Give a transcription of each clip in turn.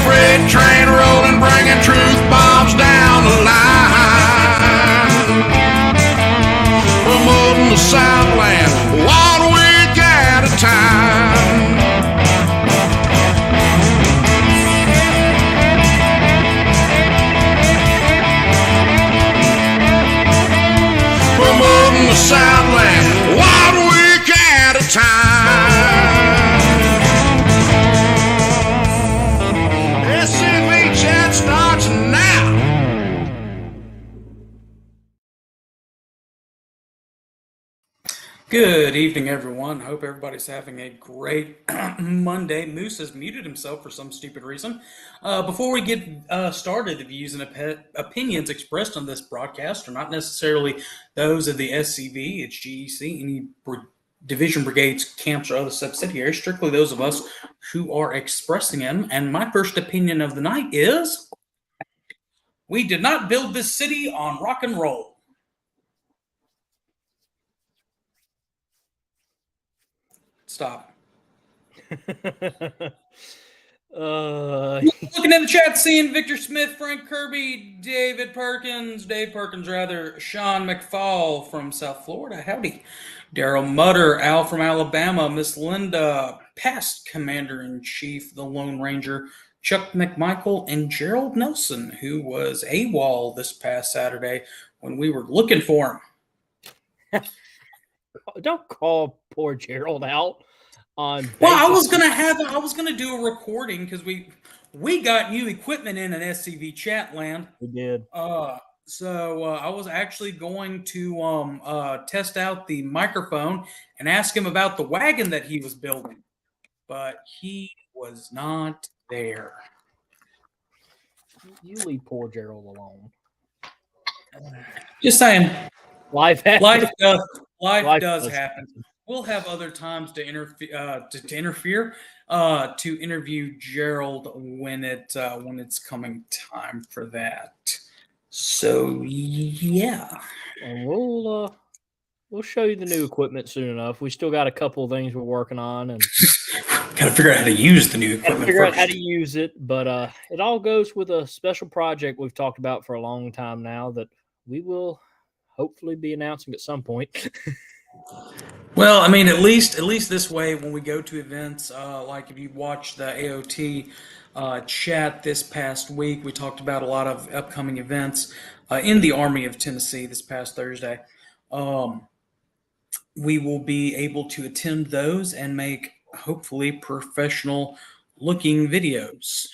freight train rolling, bringing truth bombs down the line. Promoting the Southland 1 week at a time. Promoting the Southland 1 week at a time. SCV chat starts now. Good evening, everyone. Hope everybody's having a great Monday. Moose has muted himself for some stupid reason. Before we get started, the views and opinions expressed on this broadcast are not necessarily those of the SCV, its GEC, any division brigades, camps, or other subsidiaries, strictly those of us who are expressing them. And my first opinion of the night is we did not build this city on rock and roll. Stop. Looking at the chat, seeing Victor Smith, Frank Kirby, Dave Perkins, Sean McFall from South Florida. Howdy. Daryl Mutter, Al from Alabama, Miss Linda, past Commander-in-Chief, the Lone Ranger, Chuck McMichael, and Gerald Nelson, who was AWOL this past Saturday when we were looking for him. Don't call poor Gerald out on. Well, I was gonna do a recording because we got new equipment in an SCV chat land. We did. So I was actually going to test out the microphone and ask him about the wagon that he was building, but he was not there. You leave poor Gerald alone. Just saying. Life does happen. We'll have other times to interview Gerald when it's coming time for that. So yeah, and we'll show you the new equipment soon enough. We still got a couple of things we're working on, and gotta figure out how to use the new equipment. Figure out how to use it, but it all goes with a special project we've talked about for a long time now that we will hopefully be announcing at some point. Well, I mean, at least this way, when we go to events, like if you watch the AOT chat this past week, we talked about a lot of upcoming events in the Army of Tennessee this past Thursday. We will be able to attend those and make hopefully professional looking videos.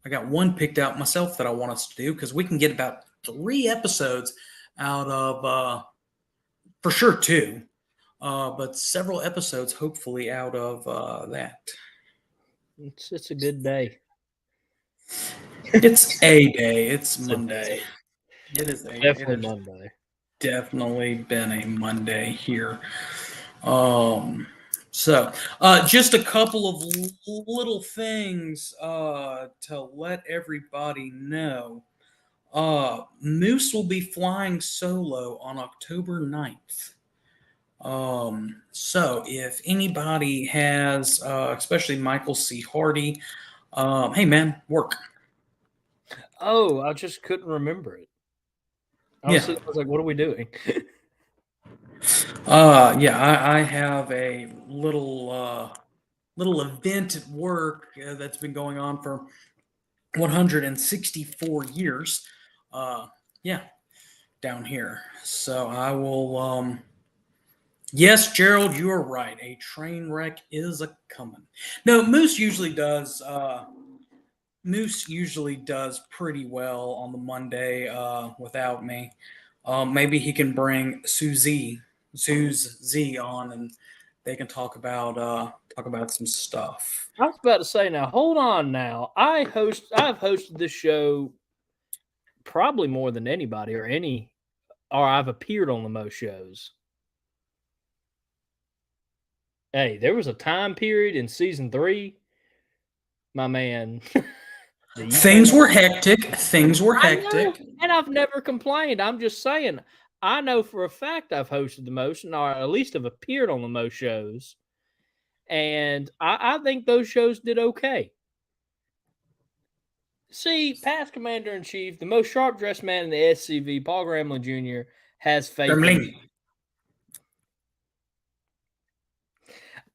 I got one picked out myself that I want us to do because we can get about 3 episodes out of, for sure 2, but several episodes hopefully out of that. It's a good day. It's a day. It's Monday. It is Definitely Monday. Definitely been a Monday here. So just a couple of little things to let everybody know. Moose will be flying solo on October 9th. So if anybody has, especially Michael C. Hardy, hey man, work. Oh, I just couldn't remember it. I was like, what are we doing? I have a little event at work that's been going on for 164 years. Down here. So I will. Yes, Gerald, you are right. A train wreck is a coming. No, Moose usually does. Moose usually does pretty well on the Monday without me. Maybe he can bring Suze Z on, and they can talk about some stuff. I was about to say, now hold on. Now I've hosted this show probably more than anybody, or I've appeared on the most shows. Hey, there was a time period in season 3, my man. Things were hectic. And I've never complained. I'm just saying, I know for a fact I've hosted the most, or at least have appeared on the most shows. And I think those shows did okay. See, past Commander-in-Chief, the most sharp-dressed man in the SCV, Paul Grambling Jr., has faith in Gremlin. me.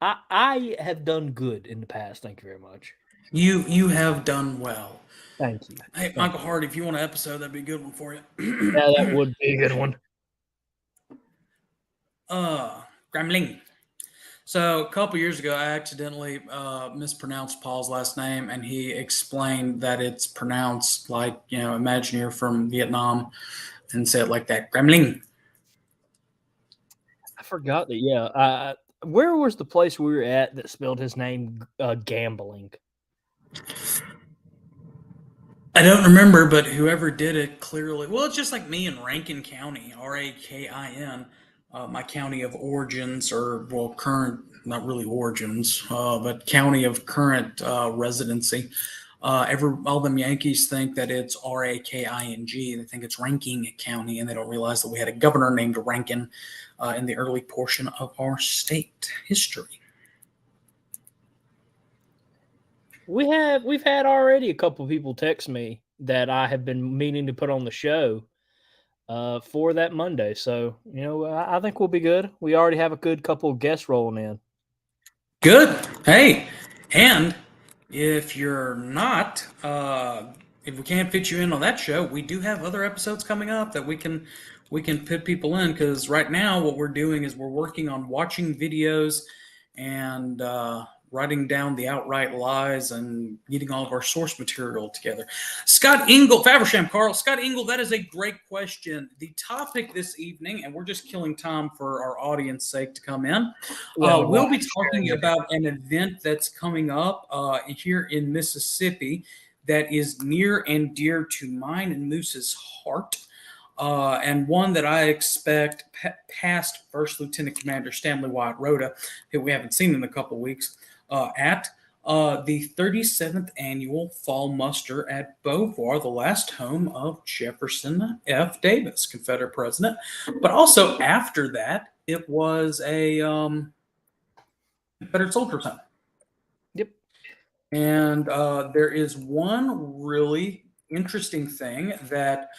I have done good in the past. Thank you very much. You have done well. Thank you. Hey, Michael Hart, if you want an episode, that'd be a good one for you. Yeah, that would be a good one. Gremlin. So a couple years ago, I accidentally mispronounced Paul's last name, and he explained that it's pronounced like, imagine you're from Vietnam and say it like that, Gremlin. I forgot that. Yeah. Where was the place we were at that spelled his name gambling? I don't remember, but whoever did it clearly. Well, it's just like me in Rankin County, Rakin, my county of origins, or current, not really origins, but county of current residency. All them Yankees think that it's Raking. They think it's Rankin County, and they don't realize that we had a governor named Rankin in the early portion of our state history. We've had already a couple people text me that I have been meaning to put on the show for that Monday. So, I think we'll be good. We already have a good couple of guests rolling in. Good. Hey, and if you're not, if we can't fit you in on that show, we do have other episodes coming up that we can fit people in, because right now what we're doing is we're working on watching videos and writing down the outright lies and getting all of our source material together. Scott Engel, Faversham, Carl. Scott Engel, that is a great question. The topic this evening, and we're just killing time for our audience sake to come in, we'll be talking about an event that's coming up here in Mississippi that is near and dear to mine and Moose's heart. And one that I expect past First Lieutenant Commander Stanley Wyatt Rhoda, who we haven't seen in a couple weeks, at the 37th annual fall muster at Beauvoir, the last home of Jefferson F. Davis, Confederate president. But also after that, it was a Confederate soldier's home. Yep. And there is one really interesting thing that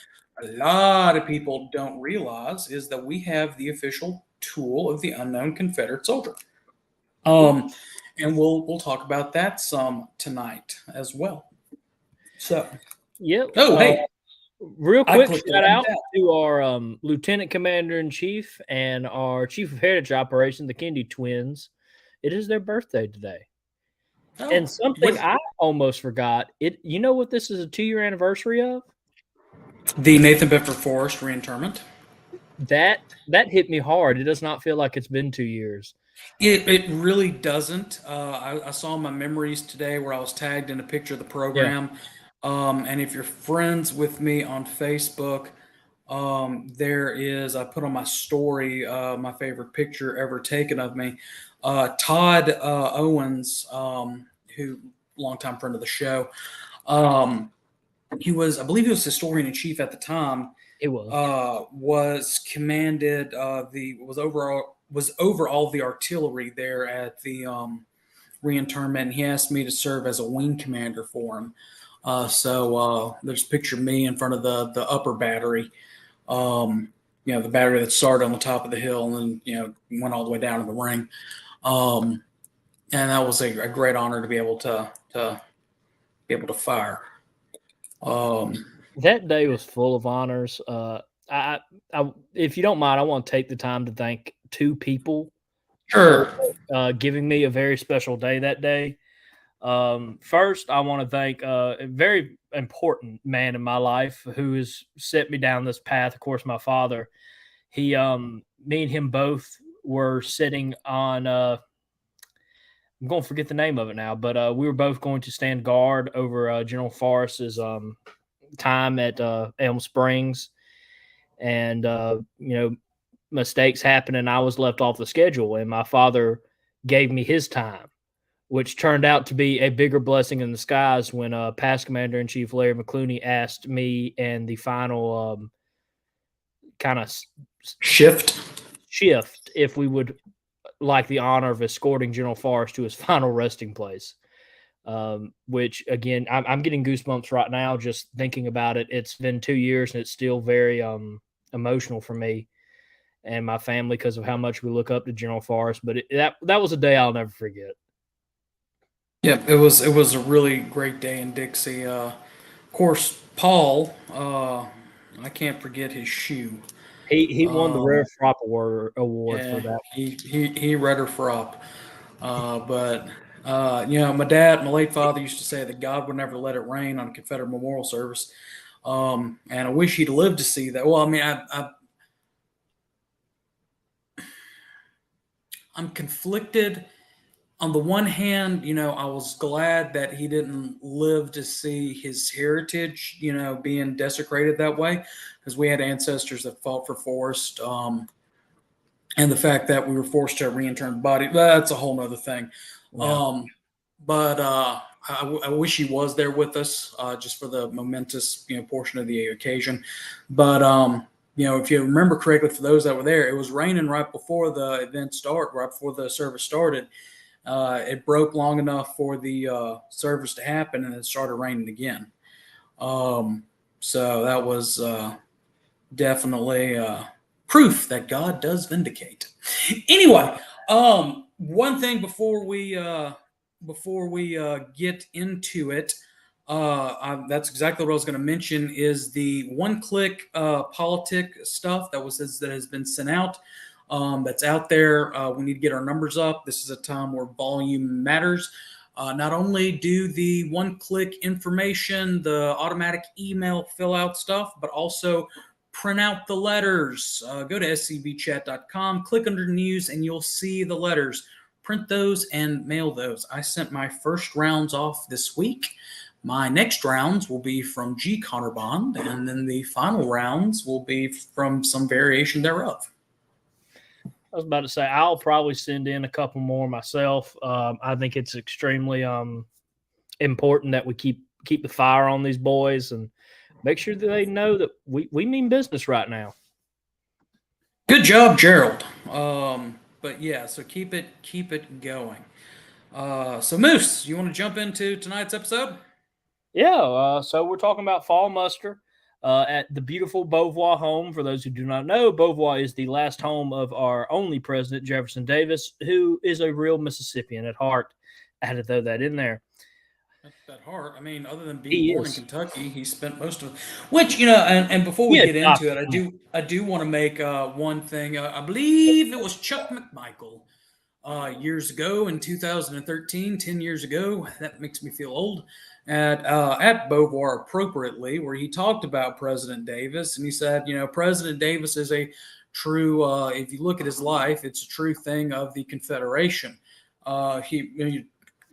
a lot of people don't realize, is that we have the official tool of the unknown Confederate soldier. And we'll talk about that some tonight as well. So, yep. Hey, real quick shout out to our Lieutenant Commander in Chief and our Chief of Heritage Operation, the Kennedy twins. It is their birthday today. And something I almost forgot. You know what this is a 2-year anniversary of? The Nathan Bedford Forrest reinterment. That hit me hard. It does not feel like it's been 2 years. It really doesn't. I saw my memories today where I was tagged in a picture of the program. Yeah. And if you're friends with me on Facebook, there is, I put on my story my favorite picture ever taken of me. Todd Owens, who longtime friend of the show, he was, I believe he was historian-in-chief at the time. It was. Was commanded was over all the artillery there at the reinterment. He asked me to serve as a wing commander for him. So there's a picture of me in front of the upper battery. The battery that started on the top of the hill and then went all the way down to the ring. And that was a great honor to be able to fire. That day was full of honors. I, if you don't mind, I want to take the time to thank 2 people. Sure. Giving me a very special day that day. First, I want to thank a very important man in my life who has set me down this path. Of course, my father. Me and him both were sitting on. I'm going to forget the name of it now, but we were both going to stand guard over General Forrest's time at Elm Springs, and mistakes happened, and I was left off the schedule, and my father gave me his time, which turned out to be a bigger blessing in disguise when past Commander-in-Chief Larry McClooney asked me and the final kind of shift if we would like the honor of escorting General Forrest to his final resting place. which again, I'm getting goosebumps right now just thinking about it. It's been 2 years and it's still very emotional for me and my family because of how much we look up to General Forrest. But that was a day I'll never forget. Yeah, it was a really great day in Dixie. Of course, Paul. I can't forget his shoe. He won the Rare Um, Frop award for yeah, that. he read her frop. But my late father used to say that God would never let it rain on a Confederate memorial service. And I wish he'd lived to see that. Well, I mean, I'm conflicted. On the one hand, I was glad that he didn't live to see his heritage, being desecrated that way, because we had ancestors that fought for Forrest. And the fact that we were forced to reinterm the body, that's a whole nother thing. Yeah. Um, but I wish he was there with us, just for the momentous, portion of the occasion. But if you remember correctly, for those that were there, it was raining right before the event started, right before the service started. It broke long enough for the service to happen, and it started raining again. So that was definitely proof that God does vindicate. Anyway, one thing before we get into it, that's exactly what I was going to mention is the one-click politic stuff that has been sent out. That's out there. We need to get our numbers up. This is a time where volume matters. Not only do the one-click information, the automatic email fill out stuff, but also print out the letters. Go to scvchat.com, click under news, and you'll see the letters. Print those and mail those. I sent my first rounds off this week. My next rounds will be from G. Connor Bond, and then the final rounds will be from some variation thereof. I was about to say I'll probably send in a couple more myself. I think it's extremely important that we keep the fire on these boys and make sure that they know that we mean business right now. Good job, Gerald. But yeah, so keep it going. So Moose, you want to jump into tonight's episode? Yeah, so we're talking about fall muster at the beautiful Beauvoir home. For those who do not know, Beauvoir is the last home of our only president, Jefferson Davis, who is a real Mississippian at heart. I had to throw that in there. At heart, I mean, other than being He born in is. Kentucky, he spent most of it. Which and before we He get into it, adopted him. I do want to make one thing. I believe it was Chuck McMichael years ago in 2013, 10 years ago. That makes me feel old. At Beauvoir appropriately, where he talked about President Davis, and he said, President Davis is a true. If you look at his life, it's a true thing of the Confederation.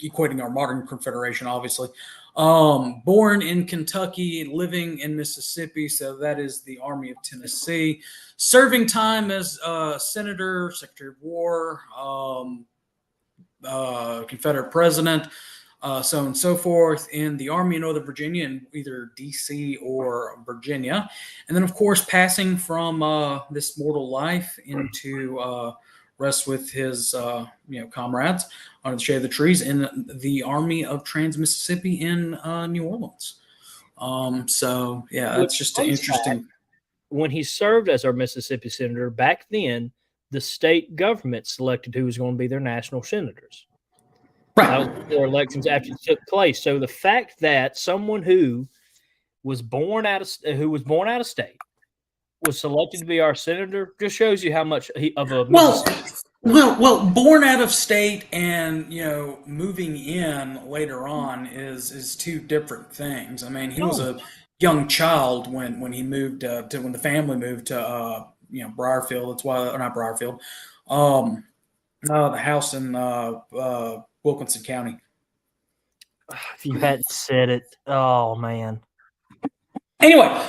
Equating our modern Confederation, obviously. Born in Kentucky, living in Mississippi, so that is the Army of Tennessee. Serving time as Senator, Secretary of War, Confederate President, so on and so forth, in the Army of Northern Virginia, in either D.C. or Virginia. And then, of course, passing from this mortal life into rest with his comrades under the shade of the trees in the Army of Trans-Mississippi in New Orleans. So, yeah, that's just an interesting. When he served as our Mississippi senator, back then, the state government selected who was going to be their national senators. Right. That was before elections actually took place. So the fact that someone who was born out of state was selected to be our senator just shows you how much of a well, born out of state and moving in later on is two different things. I mean, he was a young child when he moved to when the family moved to Briarfield. That's why, or not Briarfield, the house in Wilkinson County. If you hadn't said it, oh man. Anyway,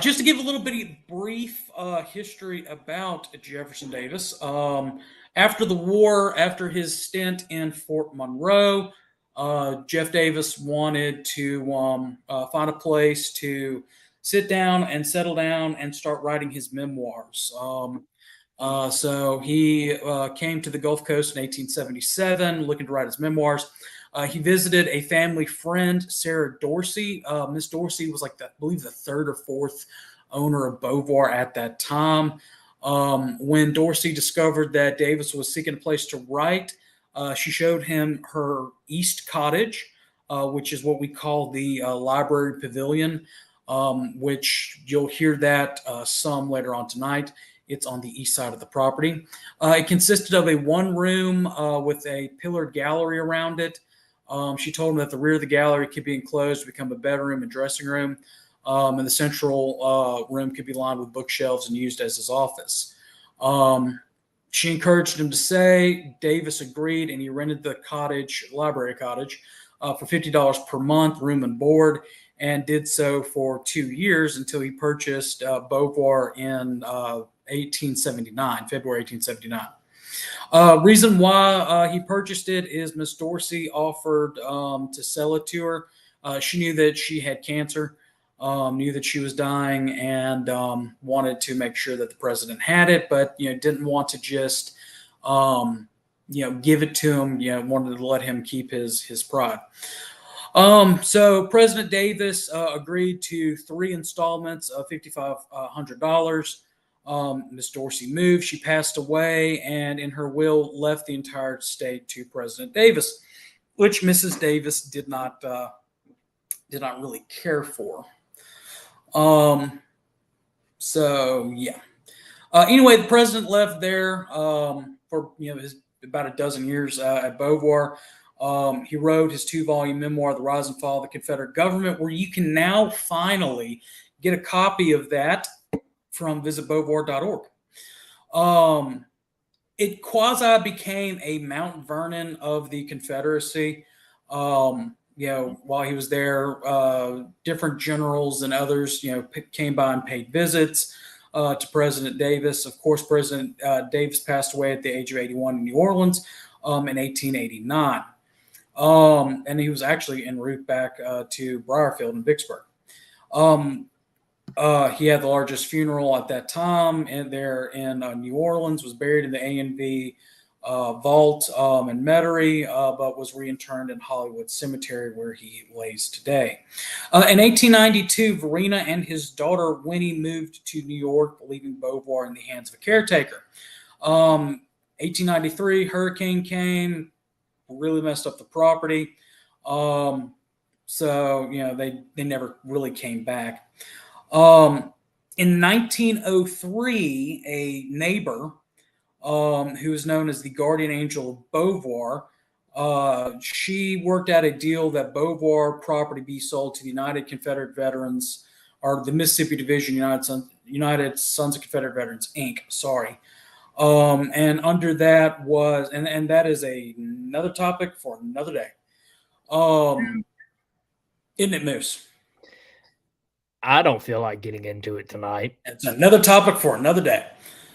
just to give a little bit of brief history about Jefferson Davis. After the war, after his stint in Fort Monroe, Jeff Davis wanted to find a place to sit down and settle down and start writing his memoirs. So he came to the Gulf Coast in 1877, looking to write his memoirs. He visited a family friend, Sarah Dorsey. Miss Dorsey was I believe the third or fourth owner of Beauvoir at that time. When Dorsey discovered that Davis was seeking a place to write, she showed him her East Cottage, which is what we call the library pavilion, which you'll hear that some later on tonight. It's on the east side of the property. It consisted of a one room with a pillared gallery around it. She told him that the rear of the gallery could be enclosed to become a bedroom and dressing room. And the central room could be lined with bookshelves and used as his office. She encouraged him to stay. Davis agreed, and he rented the library cottage, for $50 per month, room and board, and did so for 2 years until he purchased Beauvoir in 1879, February 1879. Reason why he purchased it is Miss Dorsey offered to sell it to her. She knew that she had cancer, knew that she was dying, and wanted to make sure that the president had it, but didn't want to just give it to him. Wanted to let him keep his pride. So President Davis agreed to 3 installments of $5,500. Miss Dorsey moved. She passed away, and in her will left the entire estate to President Davis, which Mrs. Davis did not really care for. Anyway, the president left there for about a dozen years at Beauvoir. He wrote his 2-volume memoir, The Rise and Fall of the Confederate Government, where you can now finally get a copy of that from visitbeauvoir.org. It quasi became a Mount Vernon of the Confederacy. While he was there, different generals and others, came by and paid visits to President Davis. Of course, President Davis passed away at the age of 81 in New Orleans in 1889. And he was actually en route back to Briarfield in Vicksburg. He had the largest funeral at that time, and there in New Orleans, was buried in the A&V vault in Metairie, but was reinterred in Hollywood Cemetery, where he lays today. In 1892, Verena and his daughter Winnie moved to New York, leaving Beauvoir in the hands of a caretaker. 1893, hurricane came, really messed up the property. They never really came back. In 1903, a neighbor who is known as the guardian angel of Beauvoir, she worked out a deal that Beauvoir property be sold to the United Confederate Veterans, or the Mississippi Division United Sons of Confederate Veterans, Inc. Sorry. And under that was, and that is another topic for another day. Isn't it, Moose? I don't feel like getting into it tonight. It's another topic for another day.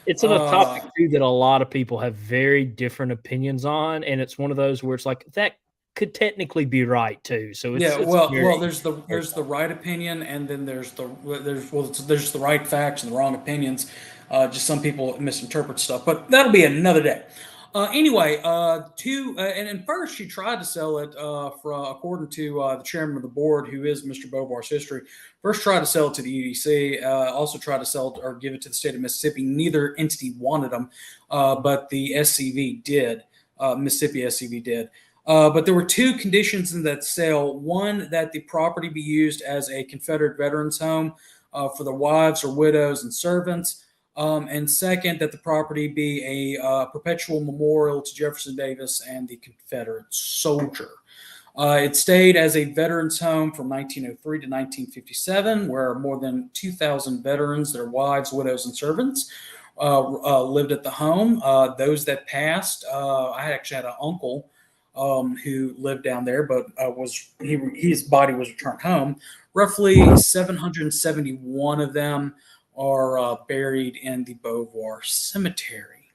It's a topic too that a lot of people have very different opinions on, and it's one of those where it's like that could technically be right too. So it's, there's the right opinion, and then there's the right facts and the wrong opinions. Just some people misinterpret stuff, but that'll be another day. And first she tried to sell it according to the chairman of the board, who is Mr. Beauvoir's history. First tried to sell it to the UDC, also tried to sell it or give it to the state of Mississippi. Neither entity wanted them, but the SCV did. Mississippi SCV did. But there were 2 conditions in that sale. One, that the property be used as a Confederate veterans home for the wives or widows and servants. And second, that the property be a perpetual memorial to Jefferson Davis and the Confederate soldier. It stayed as a veterans home from 1903 to 1957, where more than 2,000 veterans, their wives, widows, and servants lived at the home. Those that passed, I actually had an uncle who lived down there, but his body was returned home. Roughly 771 of them are buried in the Beauvoir Cemetery.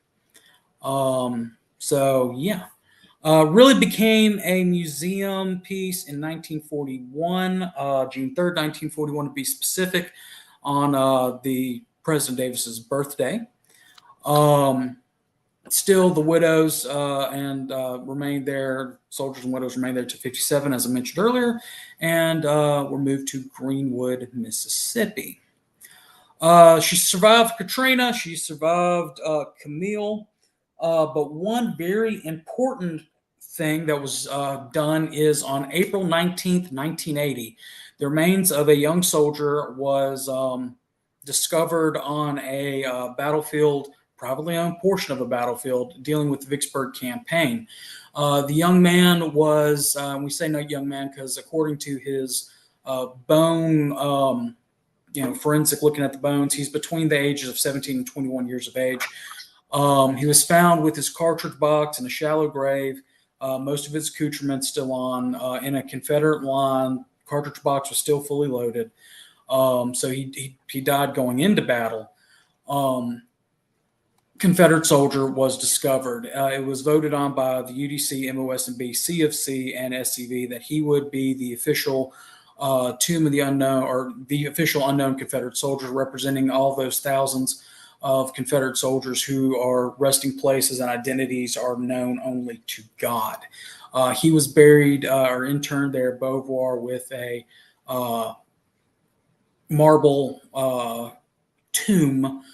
Really became a museum piece in 1941, June 3rd, 1941 to be specific, on the President Davis's birthday. Still, the widows and remained there. Soldiers and widows remained there to 57, as I mentioned earlier, and were moved to Greenwood, Mississippi. She survived Katrina. She survived Camille. But one very important thing that was done is on April 19th, 1980, the remains of a young soldier was discovered on a battlefield, privately owned portion of a battlefield, dealing with the Vicksburg campaign. The young man was, we say no young man because according to his bone, forensic looking at the bones, he's between the ages of 17 and 21 years of age. He was found with his cartridge box in a shallow grave, most of his accoutrements still on, in a Confederate line. Cartridge box was still fully loaded. So he died going into battle. Confederate soldier was discovered. It was voted on by the UDC, MOOSE, and B, CFC, and SCV that he would be the official tomb of the unknown, or the official unknown Confederate soldier, representing all those thousands of Confederate soldiers who are resting places and identities are known only to God. He was buried or interned there at Beauvoir with a marble tomb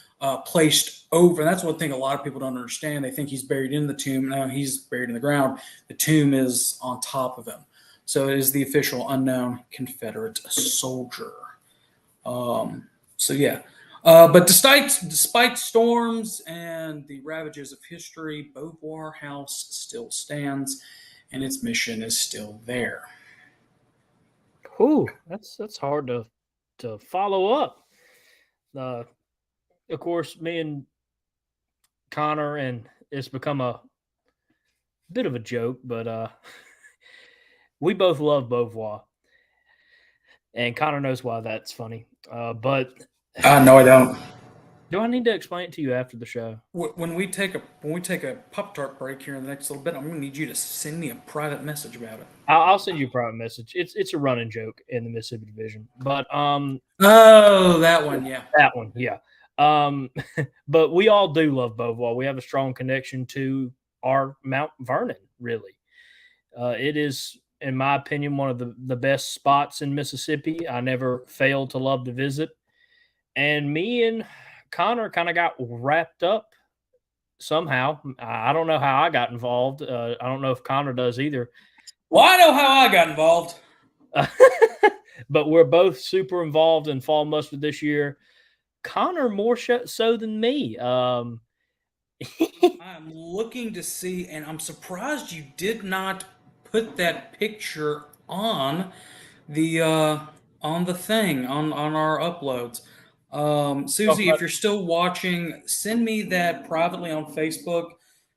placed over. And that's one thing a lot of people don't understand. They think he's buried in the tomb. No, he's buried in the ground. The tomb is on top of him. So it is the official unknown Confederate soldier. But despite storms and the ravages of history, Beauvoir House still stands, and its mission is still there. Ooh, that's hard to follow up. Of course, me and Connor, and it's become a bit of a joke, but we both love Beauvoir, and Connor knows why that's funny. But no, I don't. Do I need to explain it to you after the show? When we take a Pop-Tart break here in the next little bit, I'm going to need you to send me a private message about it. I'll send you a private message. It's a running joke in the Mississippi Division, but oh, that one, yeah, that one, yeah. But we all do love Beauvoir. We have a strong connection to our Mount Vernon. Really, it is, in my opinion, one of the best spots in Mississippi. I never failed to love to visit, and me and Connor kind of got wrapped up somehow. I don't know how I got involved. I don't know if Connor does either. Well, I know how I got involved. But we're both super involved in fall mustard this year. Connor more so than me. I'm looking to see, and I'm surprised you did not put that picture on the thing on our uploads. Susie, if you're still watching, send me that privately on Facebook.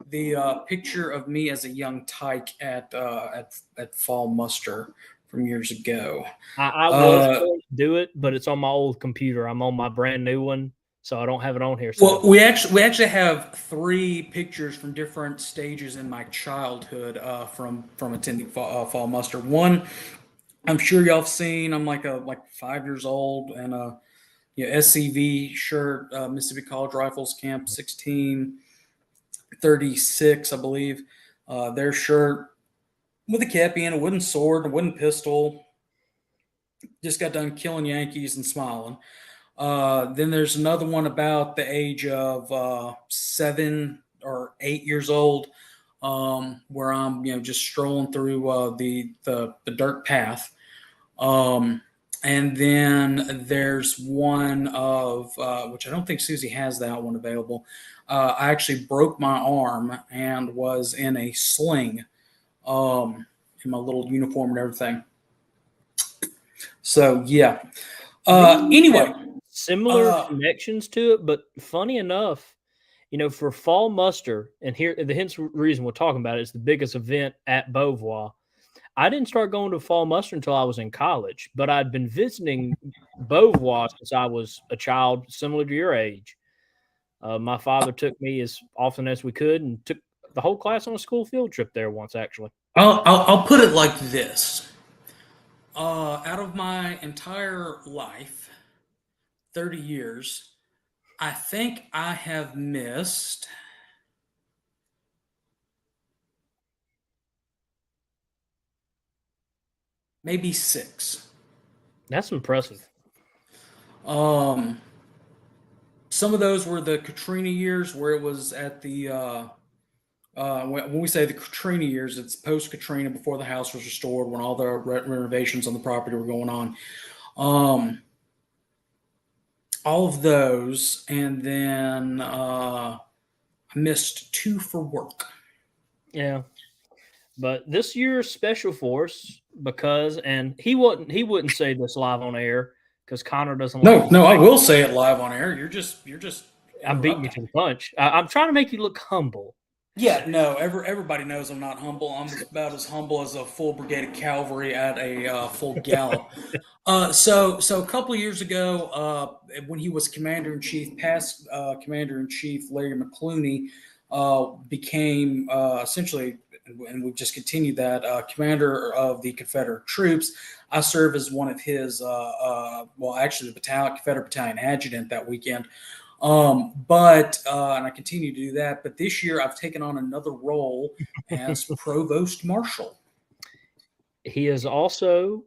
The picture of me as a young tyke at fall muster from years ago. I was going to do it, but it's on my old computer. I'm on my brand new one, so I don't have it on here. So. Well, we actually have 3 pictures from different stages in my childhood from attending fall muster. One, I'm sure y'all have seen. I'm like 5 years old, and SCV shirt, Mississippi College Rifles Camp 1636, I believe. Their shirt with a cappy and a wooden sword, a wooden pistol. Just got done killing Yankees and smiling. Then there's another one about the age of 7 or 8 years old, where I'm just strolling through the dirt path. And then there's one of which I don't think Susie has that one available. I actually broke my arm and was in a sling, in my little uniform and everything. So yeah. Anyway, similar connections to it, but funny enough, for fall muster, and here the hence reason we're talking about it is the biggest event at Beauvoir. I didn't start going to fall muster until I was in college, but I'd been visiting Beauvoir since I was a child, similar to your age. My father took me as often as we could and took the whole class on a school field trip there once, actually. I'll put it like this. Out of my entire life, 30 years, I think I have missed maybe 6. That's impressive. Um, some of those were the Katrina years where it was at the when we say the Katrina years, it's post Katrina, before the house was restored, when all the renovations on the property were going on. Um, all of those, and then I missed 2 for work. Yeah. But this year's special force, because and he wouldn't say this live on air because Connor doesn't like No, to. no, I will say it live on air. You're just I'm beating you interrupting. to the punch. I'm trying to make you look humble. Yeah, no, everybody knows I'm not humble. I'm about as humble as a full brigade of cavalry at a full gallop. So a couple of years ago, when he was commander in chief, past commander in chief Larry McClooney became essentially, and we've just continued that, commander of the Confederate troops. I serve as one of his, well, actually, the Confederate battalion adjutant that weekend. And I continue to do that. But this year, I've taken on another role as provost marshal. He is also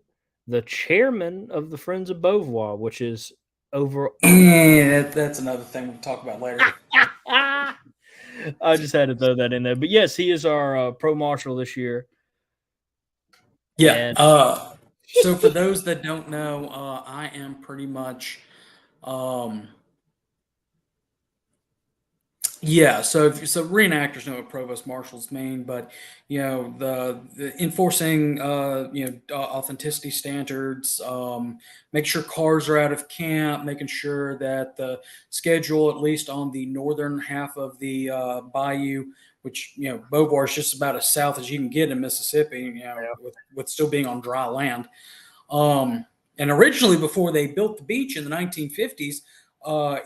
the chairman of the Friends of Beauvoir, which is over. And that's another thing we'll talk about later. I just had to throw that in there. But yes, he is our pro marshal this year. Yeah. And So for those that don't know, I am pretty much, um, yeah. So reenactors know what provost marshals mean, but the enforcing authenticity standards, make sure cars are out of camp, making sure that the schedule, at least on the northern half of the bayou, which Beauvoir is just about as south as you can get in Mississippi, with still being on dry land. And originally, before they built the beach in the 1950s,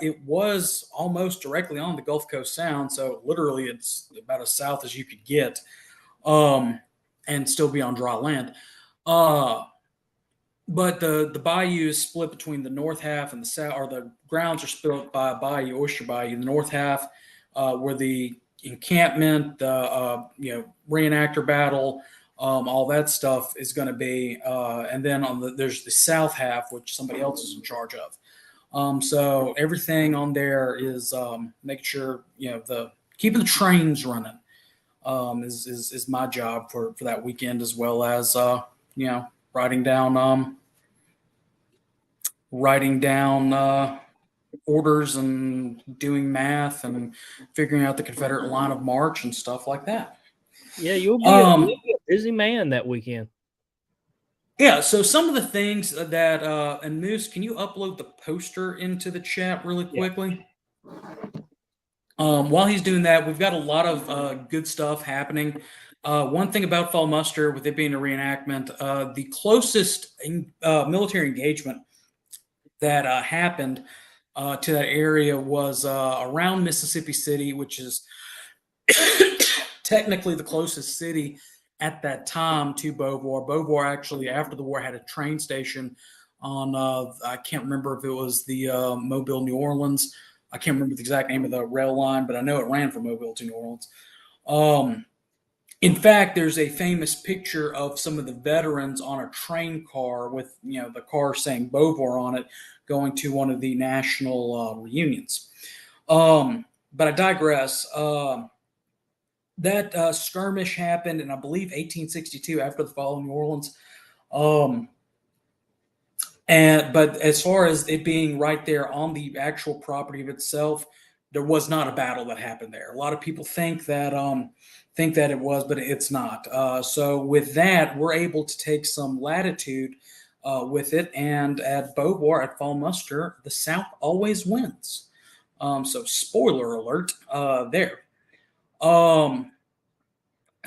it was almost directly on the Gulf Coast Sound. So literally, it's about as south as you could get, and still be on dry land. But the bayou is split between the north half and the south, or the grounds are split by a bayou, Oyster Bayou. The north half, where the encampment, the reenactor battle, all that stuff is going to be, and then there's the south half, which somebody else is in charge of. So everything on there is making sure the keeping the trains running is my job for that weekend, as well as writing down orders and doing math and figuring out the Confederate line of march and stuff like that. yeah, you'll be a busy man that weekend. Yeah, so some of the things that and Moose, can you upload the poster into the chat really quickly? While he's doing that, we've got a lot of good stuff happening. One thing about Fall Muster, with it being a reenactment, the closest military engagement that happened to that area was around Mississippi City, which is technically the closest city at that time to Beauvoir. Beauvoir actually, after the war, had a train station on, I can't remember if it was the Mobile, New Orleans. I can't remember the exact name of the rail line, but I know it ran from Mobile to New Orleans. In fact, there's a famous picture of some of the veterans on a train car with, the car saying Beauvoir on it, going to one of the national reunions. But I digress. That skirmish happened in, I believe, 1862, after the fall of New Orleans. But as far as it being right there on the actual property of itself, there was not a battle that happened there. A lot of people think that it was, but it's not. So with that, we're able to take some latitude with it. And at Beauvoir, at Fall Muster, the South always wins. So spoiler alert there.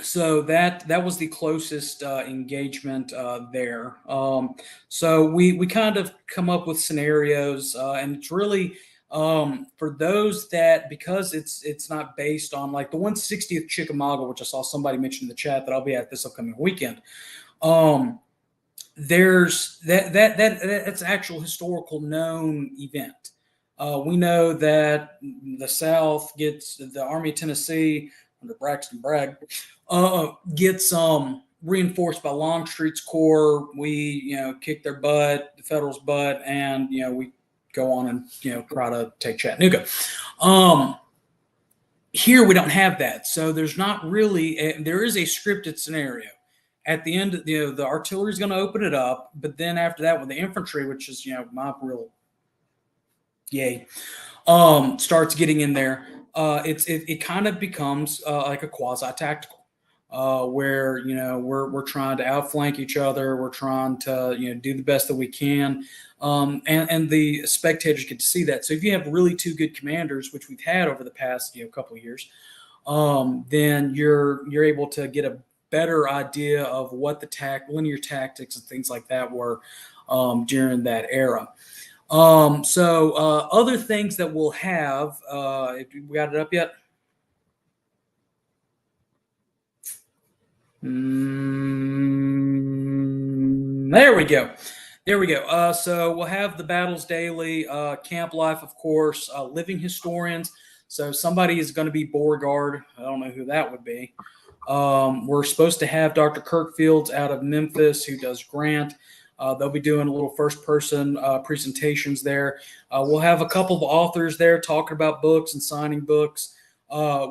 So that was the closest engagement there. So we kind of come up with scenarios, and it's really for those that, because it's not based on like the 160th Chickamauga, which I saw somebody mention in the chat that I'll be at this upcoming weekend. There's that's actual historical known event. We know that the South gets the Army of Tennessee under Braxton Bragg gets reinforced by Longstreet's Corps. We kick their butt, the Federals' butt, and we go on and try to take Chattanooga. Here we don't have that, so there's not really there is a scripted scenario. At the end, the artillery is going to open it up, but then after that, with the infantry, which is my real yay, starts getting in there, it kind of becomes like a quasi tactical, where we're trying to outflank each other, we're trying to do the best that we can, and the spectators get to see that. So if you have really two good commanders, which we've had over the past couple of years, then you're able to get a better idea of what the linear tactics and things like that were during that era. So other things that we'll have, we got it up yet? There we go. So we'll have the battles daily, camp life, of course, living historians. So somebody is going to be Beauvoir. I don't know who that would be. We're supposed to have Dr. Kirkfields out of Memphis, who does Grant. They'll be doing a little first-person presentations there. We'll have a couple of authors there talking about books and signing books.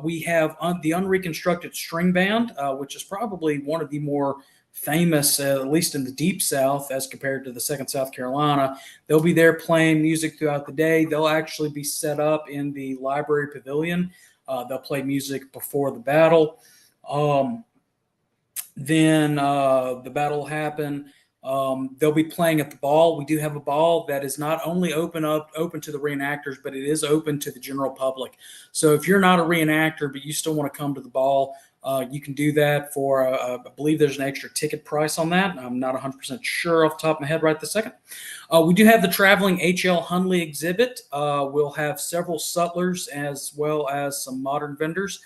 We have the Unreconstructed String Band, which is probably one of the more famous, at least in the Deep South, as compared to the 2nd South Carolina. They'll be there playing music throughout the day. They'll actually be set up in the library pavilion. They'll play music before the battle. Then the battle will happen. They'll be playing at the ball. We do have a ball that is not only open to the reenactors, but it is open to the general public. So if you're not a reenactor, but you still want to come to the ball, you can do that for, I believe there's an extra ticket price on that. I'm not 100% sure off the top of my head right this second. We do have the traveling H.L. Hunley exhibit. We'll have several sutlers as well as some modern vendors.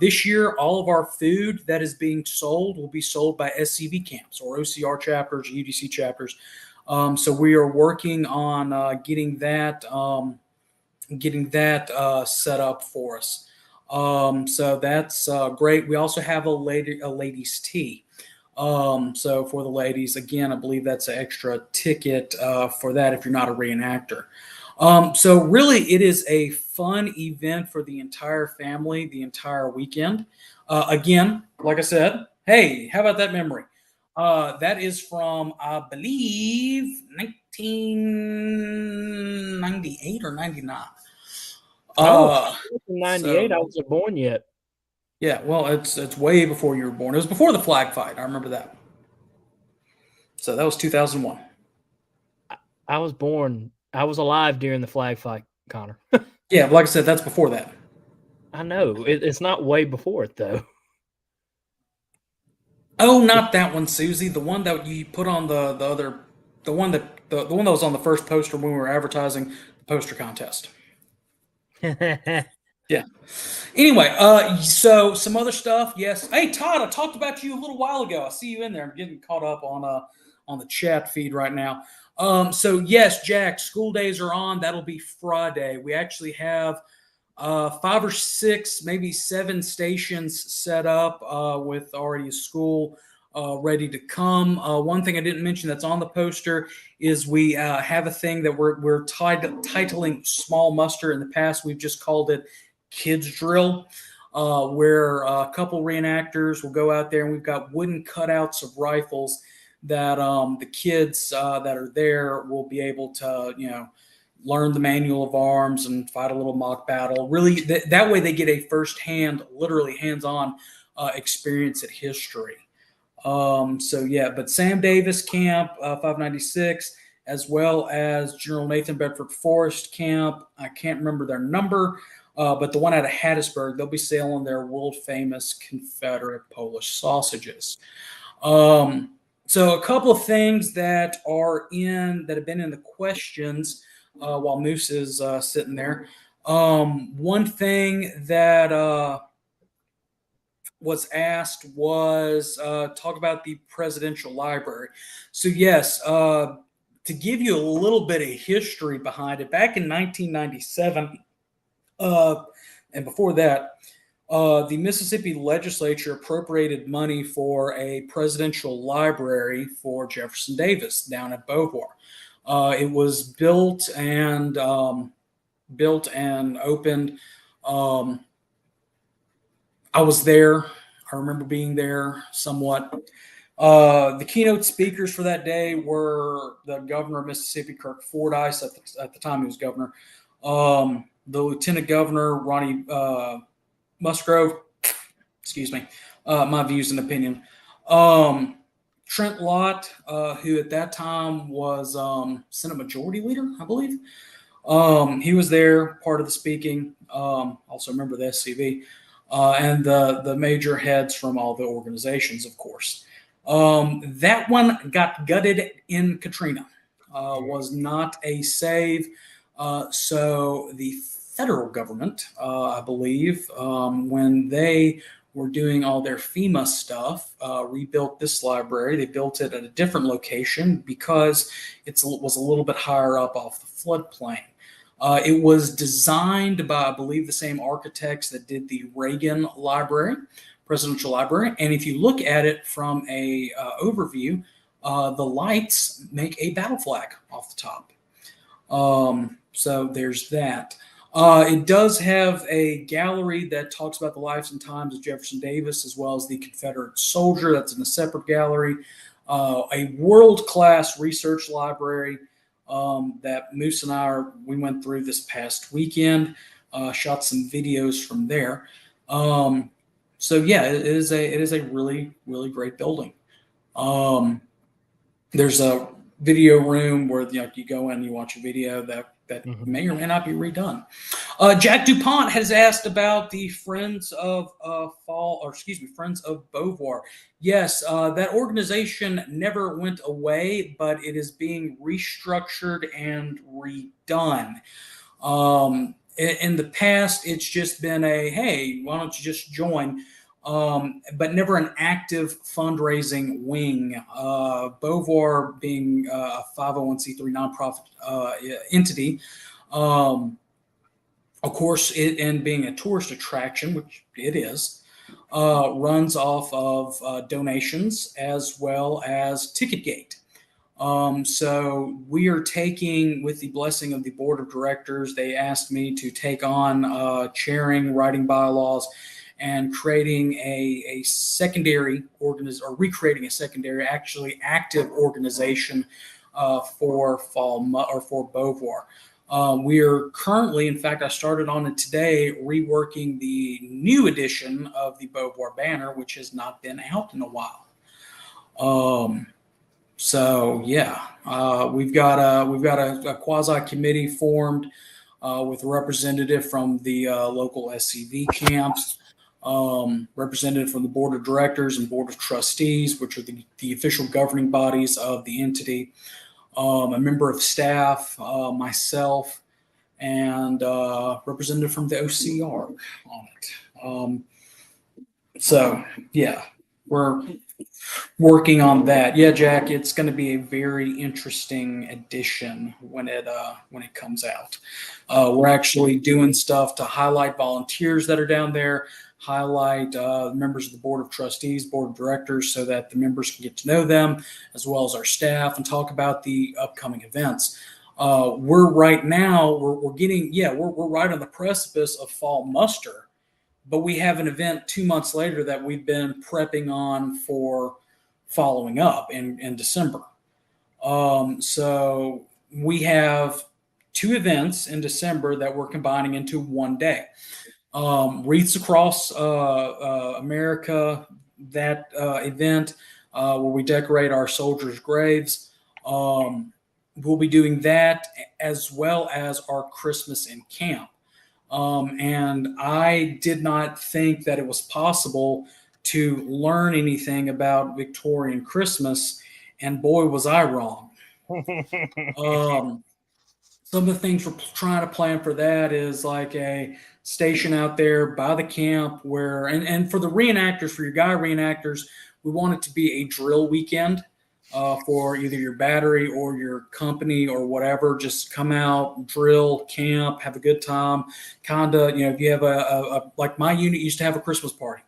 This year, all of our food that is being sold will be sold by SCV camps or OCR chapters, UDC chapters. So we are working on getting that set up for us. So that's great. We also have a ladies' tea. So for the ladies, again, I believe that's an extra ticket for that if you're not a reenactor. So really, it is a fun event for the entire family, the entire weekend. Again, like I said, hey, how about that memory? That is from, I believe, 1998 or 99. 98, I wasn't born yet. Yeah, well, it's way before you were born. It was before the flag fight. I remember that. So that was 2001. I was born. I was alive during the flag fight, Connor. Yeah, but like I said, that's before that. I know. It's not way before it, though. Oh, not that one, Susie. The one that you put on the one that was on the first poster when we were advertising the poster contest. Yeah. Anyway, so some other stuff. Yes. Hey, Todd, I talked about you a little while ago. I see you in there. I'm getting caught up on the chat feed right now. So yes, Jack, school days are on. That'll be Friday. We actually have 5 or 6, maybe 7 stations set up with already a school ready to come. One thing I didn't mention that's on the poster is we have a thing that we're titling Small Muster. In the past, we've just called it Kids Drill, where a couple reenactors will go out there, and we've got wooden cutouts of rifles that the kids that are there will be able to, learn the manual of arms and fight a little mock battle. Really, that way they get a firsthand, literally hands-on experience at history. So yeah, but Sam Davis Camp, 596, as well as General Nathan Bedford Forrest Camp. I can't remember their number, but the one out of Hattiesburg, they'll be selling their world-famous Confederate Polish sausages. So a couple of things that have been in the questions while Moose is sitting there. One thing that was asked was talk about the presidential library. So yes, to give you a little bit of history behind it, back in 1997, and before that, the Mississippi legislature appropriated money for a presidential library for Jefferson Davis down at Beauvoir. It was built and opened. I was there. I remember being there somewhat. The keynote speakers for that day were the governor of Mississippi, Kirk Fordyce, at the time he was governor, the lieutenant governor, Ronnie Musgrove, excuse me, my views and opinion. Trent Lott, who at that time was Senate Majority Leader, I believe. He was there, part of the speaking. Also remember the SCV. And the major heads from all the organizations, of course. That one got gutted in Katrina, was not a save. So the federal government, I believe, when they were doing all their FEMA stuff, rebuilt this library. They built it at a different location because it was a little bit higher up off the floodplain. It was designed by, I believe, the same architects that did the Reagan Library, Presidential Library. And if you look at it from a overview, the lights make a battle flag off the top. So there's that. It does have a gallery that talks about the lives and times of Jefferson Davis, as well as the Confederate soldier. That's in a separate gallery. A world-class research library that Moose and we went through this past weekend, shot some videos from there. So yeah, it is a really, really great building. There's a video room where you go in and you watch a video that may or may not be redone. Jack DuPont has asked about the Friends of Friends of Beauvoir. Yes, that organization never went away, but it is being restructured and redone. In the past, it's just been hey, why don't you just join? But never an active fundraising wing. Beauvoir being a 501c3 nonprofit entity, of course, and being a tourist attraction, which it is, runs off of donations as well as Ticketgate. So we are taking, with the blessing of the board of directors, they asked me to take on chairing, writing bylaws, and creating a secondary recreating a secondary, actually active organization for Beauvoir. We are currently, in fact, I started on it today, reworking the new edition of the Beauvoir banner, which has not been out in a while. So yeah, we've got a quasi committee formed with a representative from the local SCV camps. Representative from the board of directors and board of trustees, which are the official governing bodies of the entity, a member of staff, myself, and representative from the OCR on it. So yeah, we're working on that. Yeah, Jack, it's going to be a very interesting edition when it comes out. We're actually doing stuff to highlight volunteers that are down there, highlight members of the board of trustees, board of directors, so that the members can get to know them, as well as our staff, and talk about the upcoming events. We're right now, we're right on the precipice of fall muster, but we have an event 2 months later that we've been prepping on for following up in December. So we have 2 events in December that we're combining into one day. Wreaths Across America, that event where we decorate our soldiers' graves. We'll be doing that, as well as our Christmas in Camp. And I did not think that it was possible to learn anything about Victorian Christmas, and boy, was I wrong. Some of the things we're trying to plan for that is like a station out there by the camp where, and for the reenactors, for your guy reenactors, we want it to be a drill weekend. for either your battery or your company or whatever. Just come out, drill, camp, have a good time. Kind of, if you have like my unit used to have a Christmas party,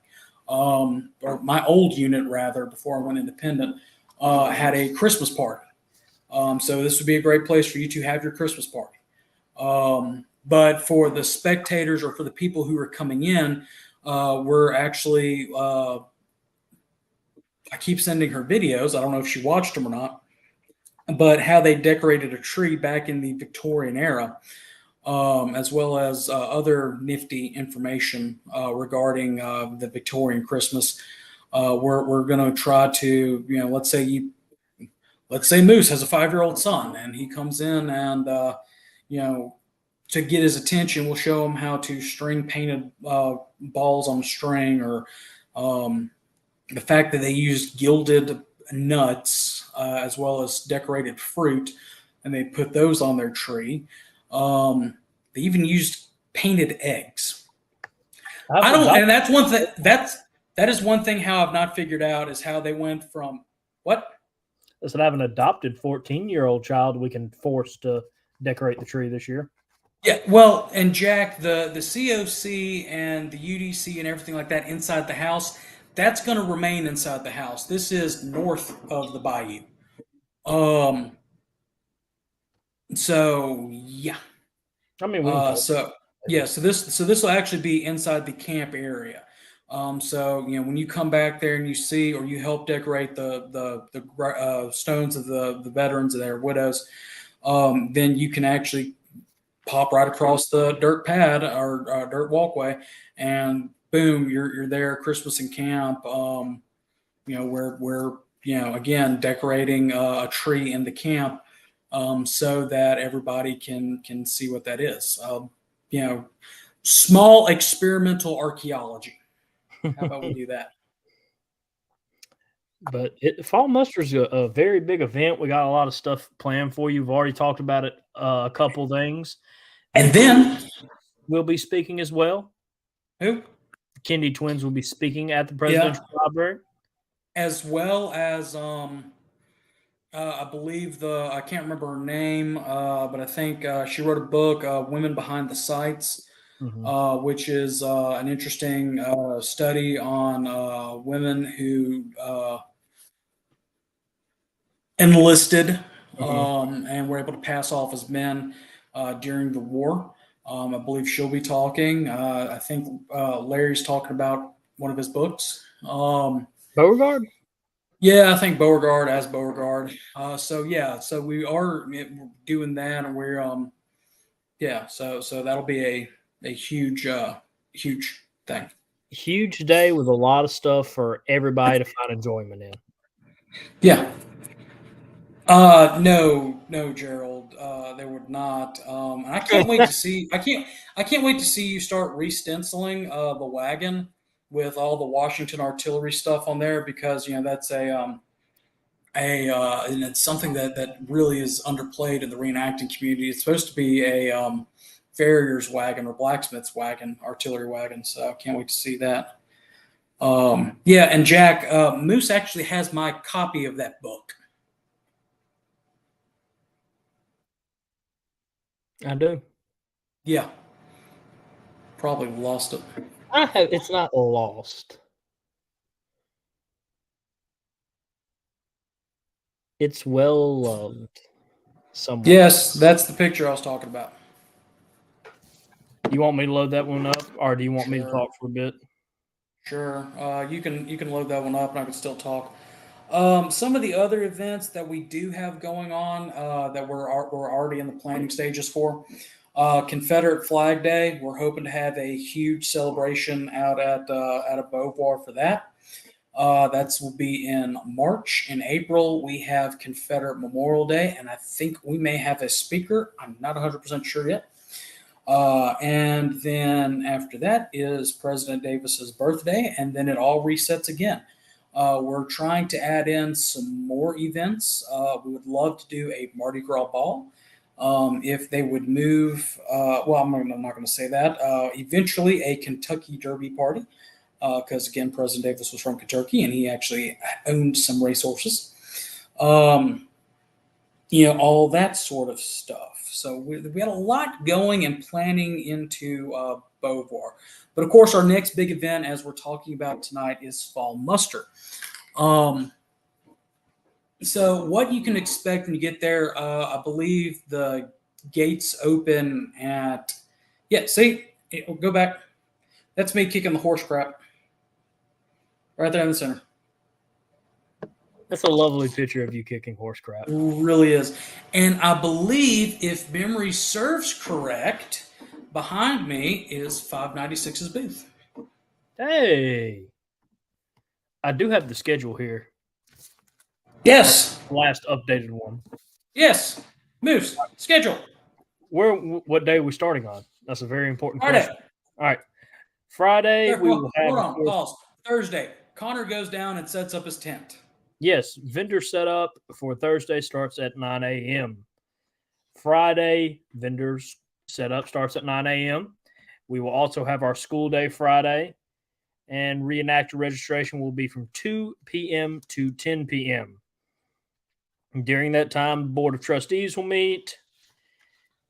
or my old unit rather, before I went independent, had a Christmas party. So this would be a great place for you to have your Christmas party. But for the spectators or for the people who are coming in, we're actually, I keep sending her videos. I don't know if she watched them or not, but how they decorated a tree back in the Victorian era, as well as other nifty information regarding the Victorian Christmas. We're going to try to, let's say Moose has a 5-year-old son and he comes in and, to get his attention, we'll show him how to string painted balls on a string, or the fact that they used gilded nuts as well as decorated fruit, and they put those on their tree. They even used painted eggs. And that's one thing. That is one thing how I've not figured out is how they went from what? Listen, I have an adopted 14-year-old child we can force to decorate the tree this year. Yeah, well, and Jack, the COC and the UDC and everything like that inside the house, that's going to remain inside the house. This is north of the bayou. So yeah. I mean, so this will actually be inside the camp area. So when you come back there and you see or you help decorate the stones of the veterans and their widows, then you can actually pop right across the dirt pad or dirt walkway, and boom, you're there, Christmas in camp. We're again decorating a tree in the camp, so that everybody can see what that is. Small experimental archaeology. How about we do that? But Fall Muster is a very big event. We got a lot of stuff planned for you. We've already talked about it, a couple things. And then we'll be speaking as well. Who? The Kennedy twins will be speaking at the Presidential Library. As well as, I believe I can't remember her name, but I think she wrote a book, Women Behind the Sights, which is an interesting study on women who enlisted and were able to pass off as men during the war. I believe she'll be talking. I think Larry's talking about one of his books. Beauregard? Yeah, I think Beauregard as Beauregard. So we are doing that, and we're so that'll be a huge huge thing. Huge day with a lot of stuff for everybody to find enjoyment in. Yeah. No, Gerald. There would not. I can't wait to see. I can't wait to see you start re-stenciling the wagon with all the Washington artillery stuff on there, because that's and it's something that really is underplayed in the reenacting community. It's supposed to be a farrier's wagon or blacksmith's wagon, artillery wagon. So I can't wait to see that. And Jack, Moose actually has my copy of that book. I do. Yeah. Probably lost it. It's not lost. It's well loved. Somewhere. Yes, that's the picture I was talking about. You want me to load that one up, or do you want me to talk for a bit? Sure. You can load that one up, and I can still talk. Some of the other events that we do have going on that we're already in the planning stages for. Confederate Flag Day. We're hoping to have a huge celebration out at a Beauvoir for that. That will be in March. In April, we have Confederate Memorial Day, and I think we may have a speaker. I'm not 100% sure yet. And then after that is President Davis's birthday, and then it all resets again. We're trying to add in some more events. We would love to do a Mardi Gras ball. If they would move, I'm not going to say that. Eventually, a Kentucky Derby party, because again, President Davis was from Kentucky and he actually owned some racehorses. All that sort of stuff. So we had a lot going and planning into Beauvoir. But of course, our next big event, as we're talking about tonight, is Fall Muster. So what you can expect when you get there, I believe the gates open at, go back. That's me kicking the horse crap. Right there in the center. That's a lovely picture of you kicking horse crap. It really is. And I believe, if memory serves correct, behind me is 596's booth. Hey, I do have the schedule here. Yes. Last updated one. Yes. Moose. Schedule. What day are we starting on? That's a very important Friday. question. All right. Friday, we will have. Hold on. Pause. Thursday. Connor goes down and sets up his tent. Yes. Vendor setup for Thursday starts at 9 a.m. Friday, vendors setup starts at 9 a.m. We will also have our school day Friday, and reenactor registration will be from 2 p.m. to 10 p.m. During that time, the Board of Trustees will meet.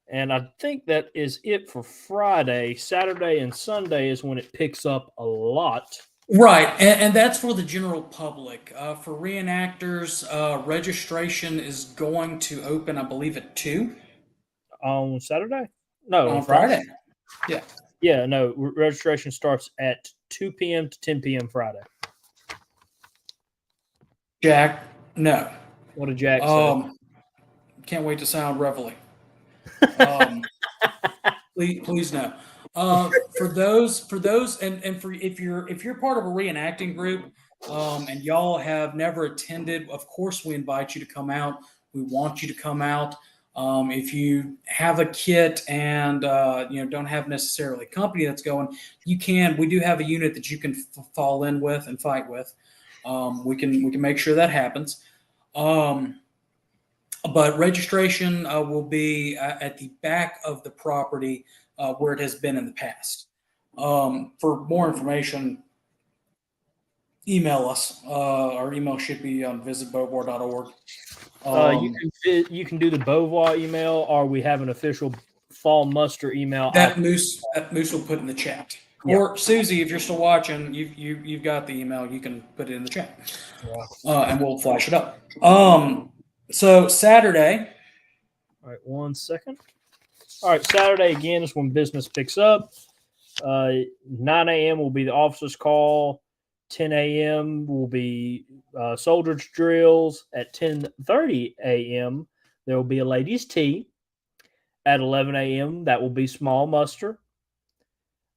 And I think that is it for Friday. Saturday and Sunday is when it picks up a lot. Right, and that's for the general public. For reenactors, registration is going to open, I believe, at 2. On Saturday? No, on Friday. Yeah. Yeah, no, registration starts at 2 p.m. to 10 p.m. Friday. Jack, no. What did Jack say? Can't wait to sound reveille. Please no. For those, and for if you're part of a reenacting group, and y'all have never attended, of course we invite you to come out. We want you to come out. If you have a kit and don't have necessarily a company that's going, you can. We do have a unit that you can fall in with and fight with. We can make sure that happens. But registration will be at the back of the property where it has been in the past. For more information, email us. Our email should be on visitbeauvoir.org. You can do the Beauvoir email, or we have an official Fall Muster email. That Moose will put in the chat. Yeah. Or Susie, if you're still watching, you've got the email. You can put it in the chat, and we'll flash it up. So Saturday. All right, 1 second. All right, Saturday again is when business picks up. 9 a.m. will be the officers' call. 10 a.m. will be soldiers' drills. At 10:30 a.m., there will be a ladies' tea. At 11 a.m., that will be small muster.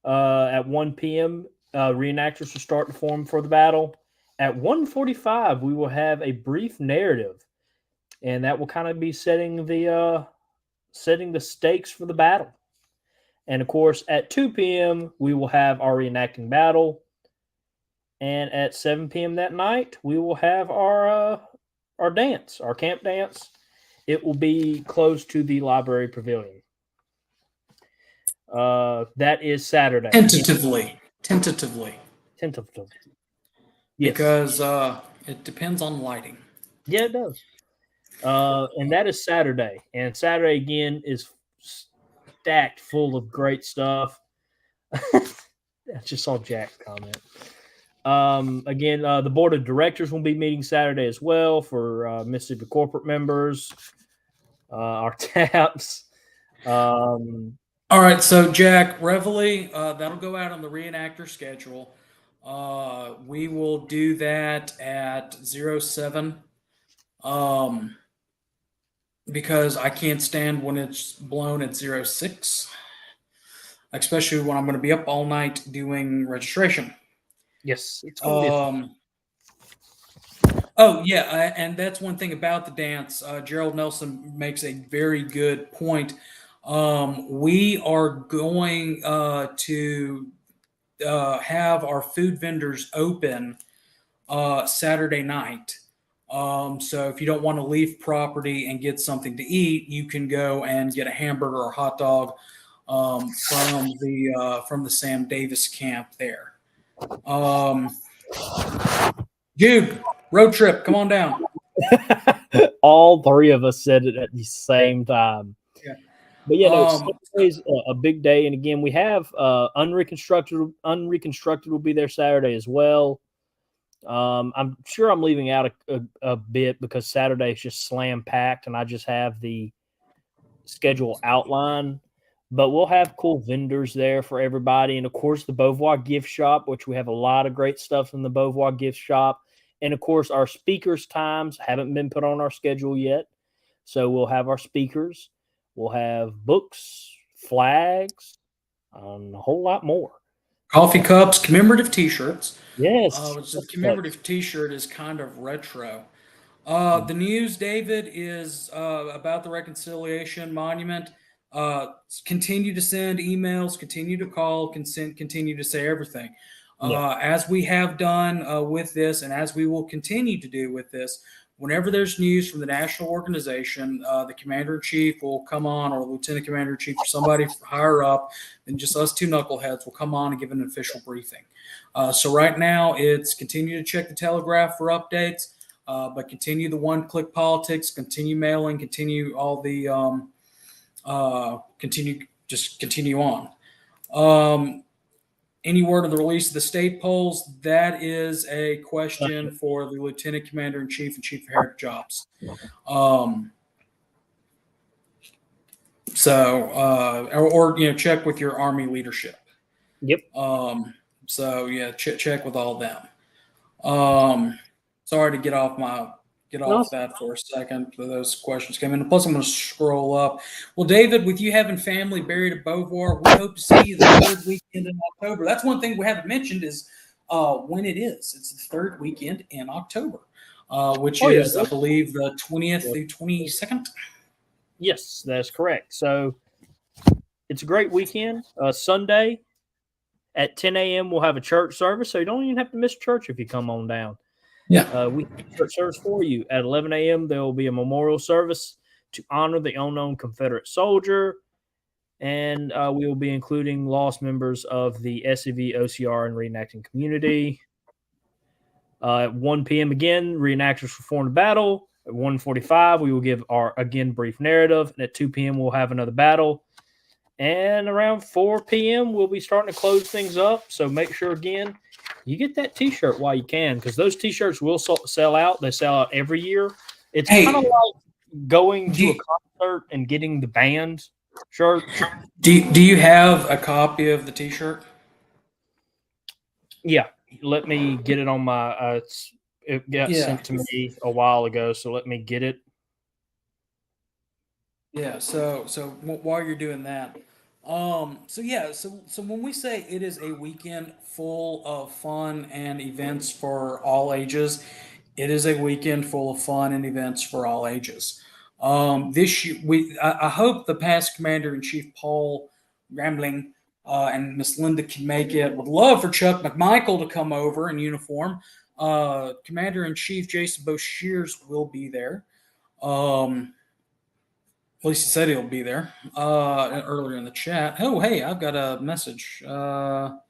At 1 p.m., reenactors will start to form for the battle. At 1:45, we will have a brief narrative, and that will kind of be setting the stakes for the battle. And of course, at 2 p.m., we will have our reenacting battle. And at 7 p.m. that night, we will have our dance, our camp dance. It will be close to the library pavilion. That is Saturday. Tentatively. Yes. Because it depends on lighting. Yeah, it does. And that is Saturday. And Saturday, again, is stacked full of great stuff. I just saw Jack comment. Again, the board of directors will be meeting Saturday as well for Mississippi corporate members, our TAPs. All right, so Jack, reveille, that'll go out on the reenactor schedule. We will do that at 07. Because I can't stand when it's blown at 06, especially when I'm going to be up all night doing registration. Yes. Oh yeah, and that's one thing about the dance. Gerald Nelson makes a very good point. We are going to have our food vendors open Saturday night. So if you don't want to leave property and get something to eat, you can go and get a hamburger or a hot dog from the Sam Davis camp there. Jude, road trip, come on down. All three of us said it at the same time. Yeah. But yeah, no, Saturday's a big day, and again, we have unreconstructed. Unreconstructed will be there Saturday as well. I'm sure I'm leaving out a bit because Saturday is just slam packed, and I just have the schedule outline. But we'll have cool vendors there for everybody, and of course the Beauvoir gift shop, which we have a lot of great stuff in the Beauvoir gift shop. And of course, our speakers' times haven't been put on our schedule yet. So we'll have our speakers, we'll have books, flags, and a whole lot more. Coffee cups, commemorative T-shirts. Yes. Which the commemorative T-shirt is kind of retro. The news, David, is about the Reconciliation Monument. Continue to send emails, continue to call, continue to say everything. As we have done with this, and as we will continue to do with this, whenever there's news from the national organization, the commander-in-chief will come on, or lieutenant commander-in-chief, or somebody higher up than just us two knuckleheads will come on and give an official briefing. So right now, it's continue to check the Telegraph for updates, but continue the one-click politics, continue mailing, continue all the continue on. Any word of the release of the state polls? That is a question for the lieutenant commander in chief and chief of heritage jobs. Check with your Army leadership. Yep. Check with all them. Sorry to get off that for a second. Those questions came in. Plus, I'm going to scroll up. Well, David, with you having family buried at Beauvoir, we hope to see you the third weekend in October. That's one thing we haven't mentioned is when it is. It's the third weekend in October, which is, I believe, the 20th through 22nd. Yes, that's correct. So it's a great weekend. Sunday at 10 a.m. we'll have a church service, so you don't even have to miss church if you come on down. Yeah. We have a church service for you. At 11 a.m., there will be a memorial service to honor the unknown Confederate soldier, and we will be including lost members of the SCV, OCR, and reenacting community. At 1 p.m. again, reenactors perform the battle. At 1:45, we will give our, again, brief narrative. And at 2 p.m., we'll have another battle. And around 4 p.m., we'll be starting to close things up. So make sure, again, you get that T-shirt while you can, because those T-shirts will sell out. They sell out every year. It's kind of like going to a concert and getting the band shirt. Do you have a copy of the T-shirt? Yeah. Let me get it on my it got sent to me a while ago, so let me get it. Yeah, so while you're doing that, so when we say it is a weekend full of fun and events for all ages, it is a weekend full of fun and events for all ages. This year, I hope the past commander in chief Paul Rambling and Miss Linda can make it. Would love for Chuck McMichael to come over in uniform. Commander in chief Jason Boshears will be there. At least he said he'll be there earlier in the chat. Oh, hey, I've got a message. Y'all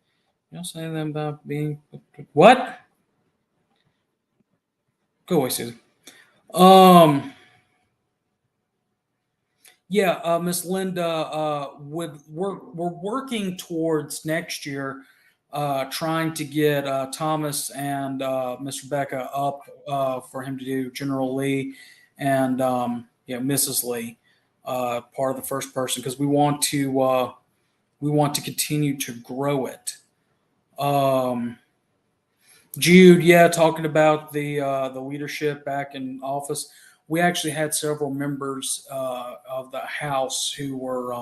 say them about being what? Go away, Susan. Miss Linda, we're working towards next year, trying to get Thomas and Miss Rebecca up for him to do General Lee and Mrs. Lee. Part of the first person, because we want to continue to grow it. Jude, talking about the leadership back in office, we actually had several members of the House who were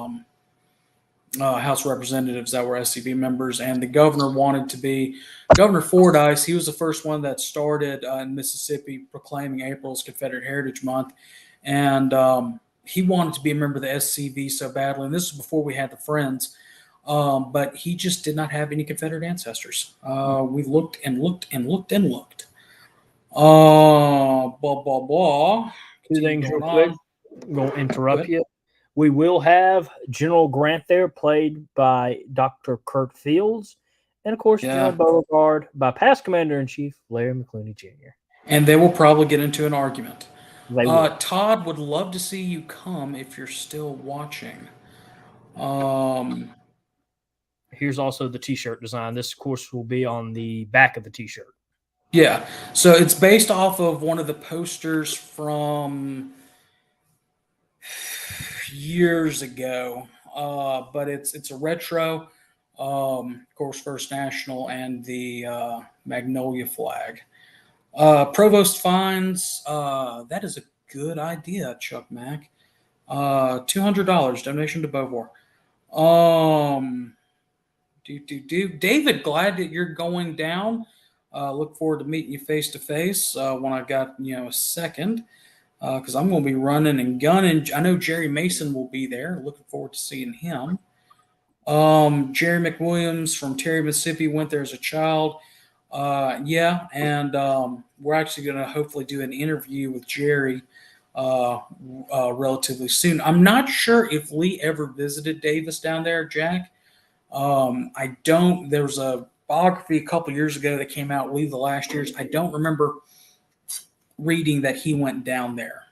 House representatives that were SCV members, and the governor wanted to be Governor Fordyce. He was the first one that started in Mississippi proclaiming April as Confederate Heritage Month, and he wanted to be a member of the SCV so badly, and this was before we had the Friends, but he just did not have any Confederate ancestors. We looked and looked and looked and looked. Blah, blah, blah. Two things real quick. I'm going to interrupt you. We will have General Grant there, played by Dr. Kurt Fields, and, of course, General Beauregard by past Commander-in-Chief Larry McClooney Jr. and they will probably get into an argument. They will. Todd would love to see you come if you're still watching. Um, Here's also the T-shirt design. This, of course, will be on the back of the T-shirt. yeah, so it's based off of one of the posters from years ago, but it's a retro. Of course, First National and the Magnolia flag. Provost Fines, that is a good idea, Chuck Mack. $200 donation to Beauvoir. David, glad that you're going down. Look forward to meeting you face to face when I got a second, because I'm going to be running and gunning. I know Jerry Mason will be there. Looking forward to seeing him. Jerry McWilliams from Terry, Mississippi went there as a child. Yeah, and we're actually going to hopefully do an interview with Jerry relatively soon. I'm not sure if Lee ever visited Davis down there, Jack. I don't. There was a biography a couple years ago that came out, Lee the last years. I don't remember reading that he went down there.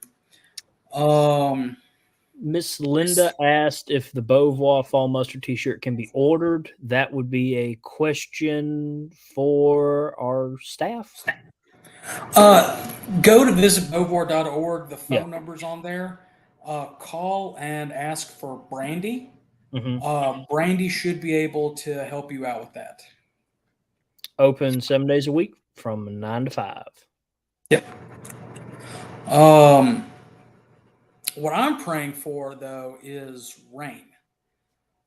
Miss Linda asked if the Beauvoir Fall Mustard T-shirt can be ordered. That would be a question for our staff. Go to visitbeauvoir.org. The phone Yeah. number's on there. Call and ask for Brandy. Mm-hmm. Brandy should be able to help you out with that. Open 7 days a week from 9 to 5. Yep. What I'm praying for though is rain.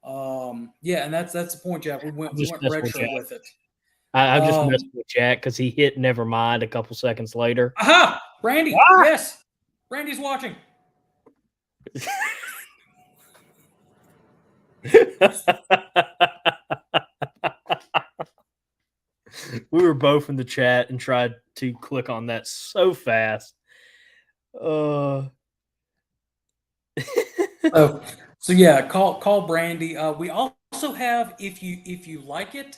Yeah, and that's the point, Jack. We went retro with it. I'm just messing with Jack because he hit never mind a couple seconds later. Aha! Brandy, yes. Brandy's watching. We were both in the chat and tried to click on that so fast. So yeah, call Brandy. We also have, if you like it,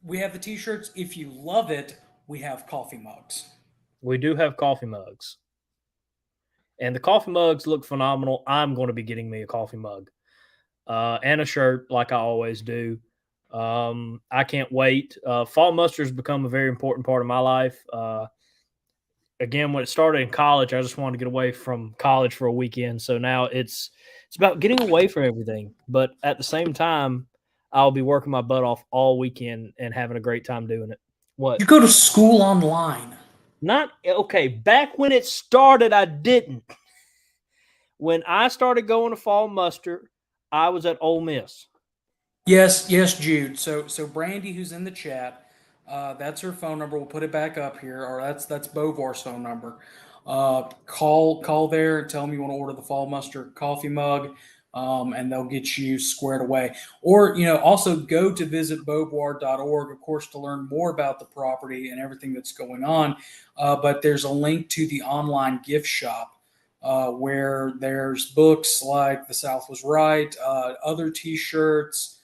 we have the T-shirts. If you love it, we have coffee mugs. We do have coffee mugs, and the coffee mugs look phenomenal. I'm going to be getting me a coffee mug and a shirt, like I always do. I can't wait. Fall Mustard has become a very important part of my life. Again, when it started in college, I just wanted to get away from college for a weekend. So now it's about getting away from everything. But at the same time, I'll be working my butt off all weekend and having a great time doing it. What? You go to school online. Not okay. Back when it started, I didn't. When I started going to Fall Mustard, I was at Ole Miss. Yes, Jude. So Brandy, who's in the chat, that's her phone number. We'll put it back up here, or that's Beauvoir's phone number. Call there and tell them you want to order the Fall Mustard coffee mug, and they'll get you squared away. Or also go to visitbeauvoir.org, of course, to learn more about the property and everything that's going on. But there's a link to the online gift shop. Where there's books like The South Was Right, other T-shirts,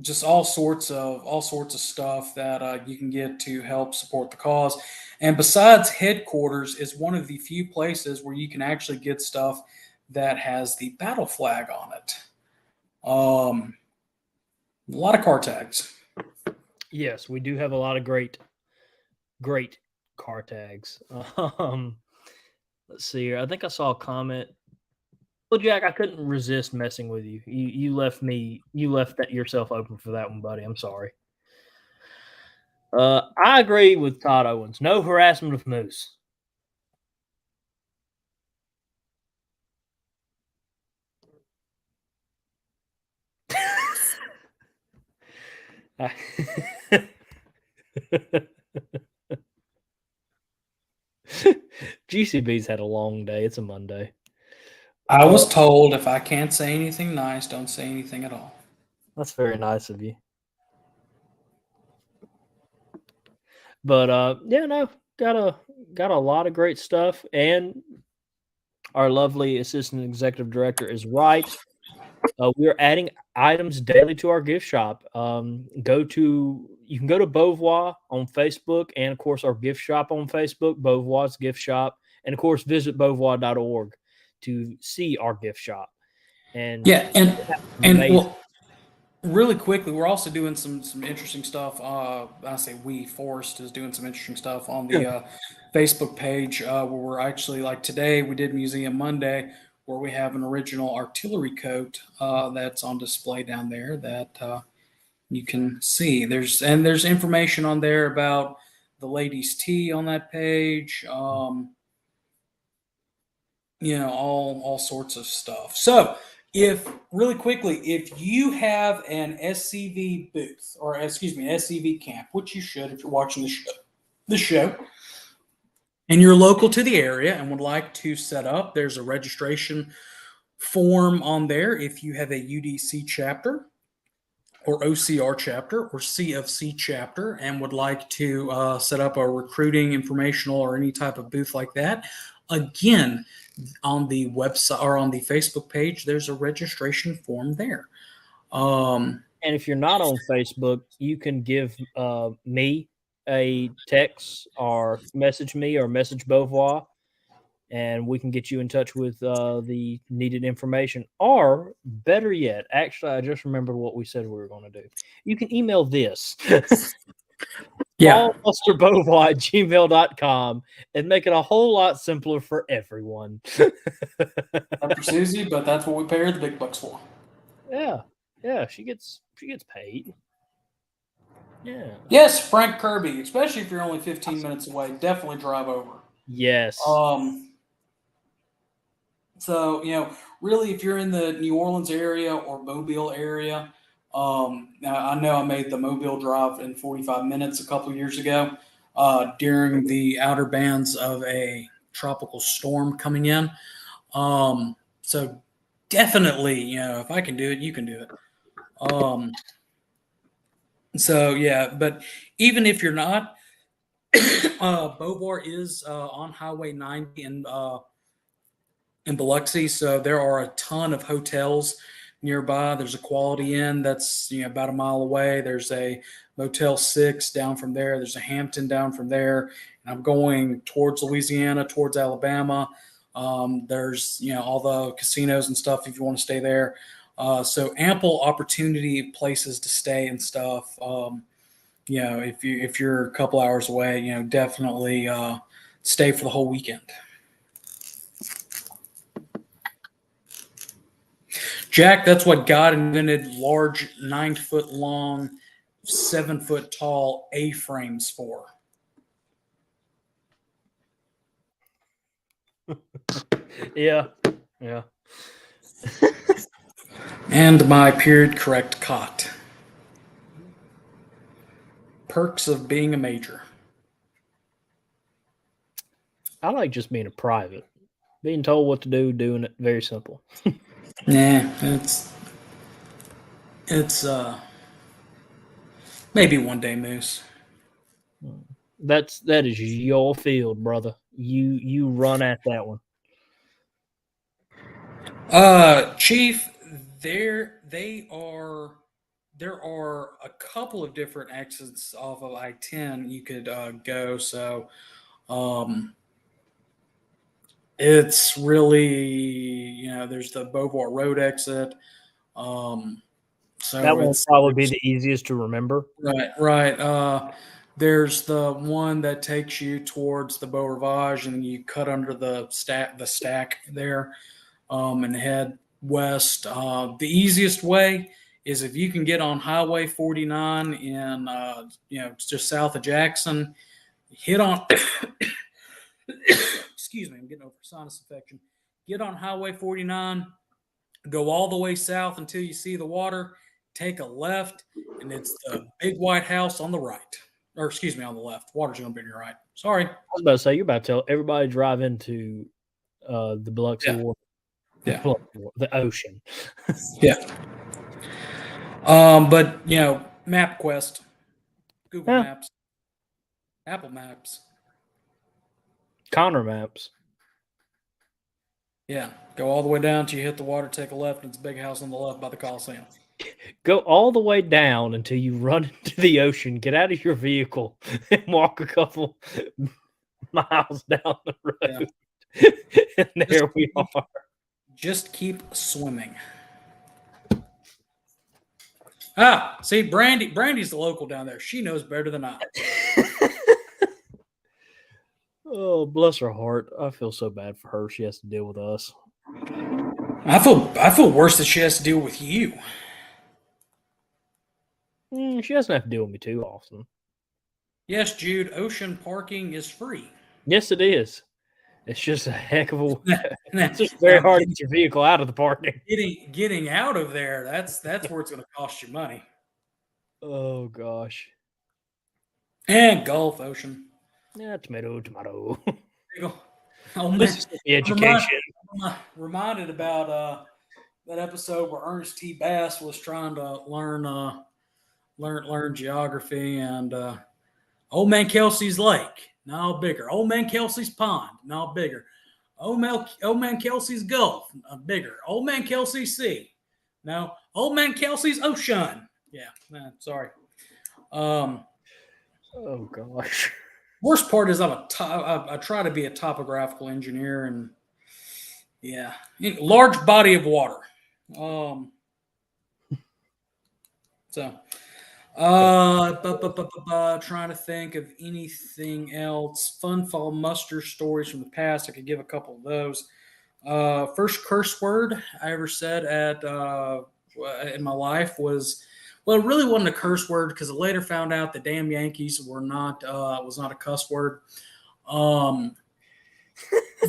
just all sorts of stuff that you can get to help support the cause. And besides headquarters, is one of the few places where you can actually get stuff that has the battle flag on it. A lot of car tags. Yes, we do have a lot of great car tags. Let's see here. I think I saw a comment. Well, Jack, I couldn't resist messing with you. You left that yourself open for that one, buddy. I'm sorry. I agree with Todd Owens. No harassment of Moose. GCB's had a long day. It's a Monday. I was told if I can't say anything nice, don't say anything at all. That's very nice of you. But yeah, no, got a lot of great stuff, and our lovely assistant executive director is right. we're adding items daily to our gift shop. You can go to Beauvoir on Facebook, and of course our gift shop on Facebook, Beauvoir's gift shop, and of course visit beauvoir.org to see our gift shop. And Yeah, and amazing. well, really quickly, we're also doing some interesting stuff. I say we, Forrest is doing some interesting stuff on the Facebook page where we're actually, like today, we did Museum Monday, where we have an original artillery coat that's on display down there that you can see. There's information on there about the ladies' tea on that page. All sorts of stuff. So, if really quickly, if you have an SCV booth, or excuse me, an SCV camp, which you should if you're watching the show, and you're local to the area and would like to set up, there's a registration form on there. If you have a UDC chapter or OCR chapter or CFC chapter and would like to set up a recruiting, informational, or any type of booth like that, again, on the website or on the Facebook page, there's a registration form there. And if you're not on Facebook, you can give me a text or message me or message Beauvoir, and we can get you in touch with the needed information. Or better yet, actually, I just remembered what we said we were going to do. You can email this. Yeah. paulbusterbeauvoir@gmail.com and make it a whole lot simpler for everyone. Not for Susie, but that's what we pay her the big bucks for. Yeah, she gets paid. Yeah. Yes, Frank Kirby, especially if you're only 15 minutes away, definitely drive over. Yes. So, really, if you're in the New Orleans area or Mobile area, I know I made the Mobile drive in 45 minutes a couple years ago during the outer bands of a tropical storm coming in. So definitely, if I can do it, you can do it. So yeah, but even if you're not, Beauvoir is on Highway 90 in Biloxi, so there are a ton of hotels nearby. There's a Quality Inn that's about a mile away. There's a Motel 6 down from there. There's a Hampton down from there. And I'm going towards Louisiana, towards Alabama. There's all the casinos and stuff if you want to stay there. So ample opportunity places to stay and stuff. If you're a couple hours away, definitely stay for the whole weekend. Jack, that's what God invented large 9-foot long, 7-foot tall A-frames for. Yeah. And my period correct cot. Perks of being a major. I like just being a private. Being told what to do, doing it, very simple. Nah, it's maybe one day, Moose. That is your field, brother. You run at that one. Chief, there are a couple of different exits off of I-10 you could go. So, it's really there's the Beauvoir Road exit. So that will probably be the easiest to remember. Right. There's the one that takes you towards the Beau Rivage, and you cut under the stack there, and head west. The easiest way is if you can get on Highway 49 in just south of Jackson, hit on. Excuse me, I'm getting over sinus infection. Get on Highway 49, go all the way south until you see the water. Take a left, and it's the big white house on the right. Or excuse me, on the left. Water's going to be on your right. Sorry. I was about to say, you're about to tell everybody to drive into the Biloxi water. Yeah. The ocean. Yeah. But, MapQuest, Google Maps, Apple Maps. Connor Maps. Yeah, go all the way down till you hit the water, take a left, and it's a big house on the left by the Coliseum. Go all the way down until you run into the ocean, get out of your vehicle, and walk a couple miles down the road. Yeah. And there we are. Just keep swimming. Ah, see, Brandy's the local down there. She knows better than I. Oh, bless her heart. I feel so bad for her. She has to deal with us. I feel worse that she has to deal with you. She doesn't have to deal with me too often. Yes, Jude, ocean parking is free. Yes, it is. It's just a heck of a. It's just very hard to get your vehicle out of the parking. Getting out of there, that's where it's going to cost you money. Oh gosh. And Gulf Ocean. Yeah, tomato. Oh, Mississippi education. I'm reminded about that episode where Ernest T. Bass was trying to learn geography, and Old Man Kelsey's Lake, now bigger. Old Man Kelsey's Pond, now bigger. Old Man Kelsey's Gulf, bigger. Old Man Kelsey's Sea, no. Old Man Kelsey's Ocean. Yeah, sorry. Oh gosh. Worst part is I try to be a topographical engineer, and yeah, large body of water. So, trying to think of anything else. Fun fall muster stories from the past. I could give a couple of those. First curse word I ever said in my life was, well, it really wasn't a curse word because I later found out the damn Yankees was not a cuss word.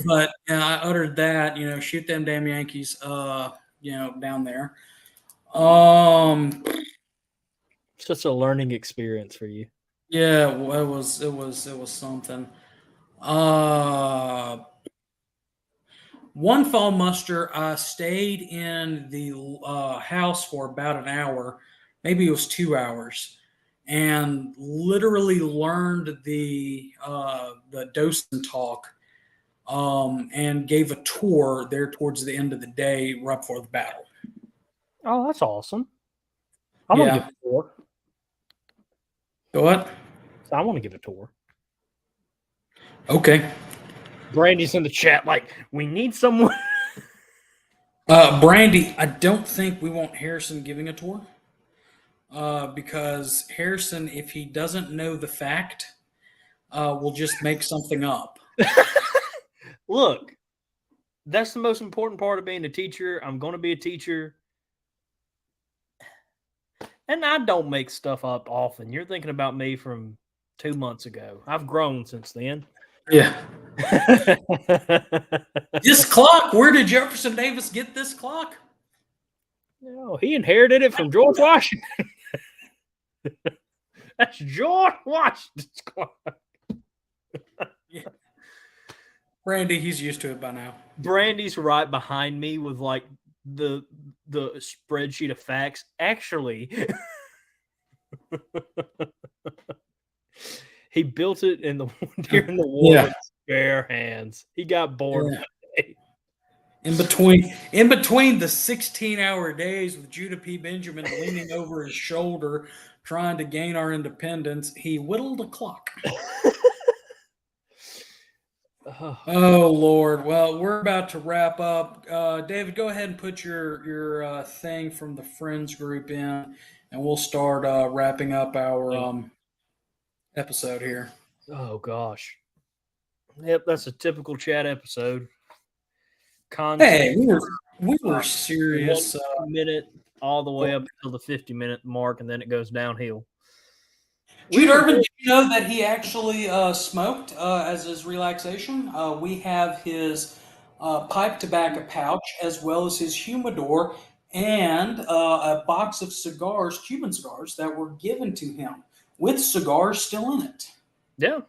But I uttered that, shoot them damn Yankees, down there. It's just a learning experience for you. Yeah, it was something. One fall muster, I stayed in the house for about an hour, maybe it was 2 hours, and literally learned the docent talk, and gave a tour there towards the end of the day, right before the battle. Oh, that's awesome. I want to give a tour. What? I want to give a tour. Okay. Brandy's in the chat like, we need someone. Brandy, I don't think we want Harrison giving a tour. Because Harrison, if he doesn't know the fact, will just make something up. Look, that's the most important part of being a teacher. I'm going to be a teacher. And I don't make stuff up often. You're thinking about me from 2 months ago. I've grown since then. Yeah. This clock, where did Jefferson Davis get this clock? No, he inherited it from George Washington. That's George Washington's clock. Yeah. Brandy, he's used to it by now. Brandy's right behind me with like the spreadsheet of facts. Actually, he built it during the war with his bare hands. He got bored. Yeah. In between the 16-hour days with Judah P. Benjamin leaning over his shoulder, trying to gain our independence, he whittled a clock. Oh Lord! Well, we're about to wrap up. David, go ahead and put your thing from the friends group in, and we'll start wrapping up our episode here. Oh gosh! Yep, that's a typical chat episode. Hey, we were serious. 1 minute all the way up until the 50-minute mark, and then it goes downhill. Jude Urban, did you know that he actually smoked as his relaxation? We have his pipe tobacco pouch as well as his humidor and a box of cigars, Cuban cigars, that were given to him with cigars still in it. Yeah.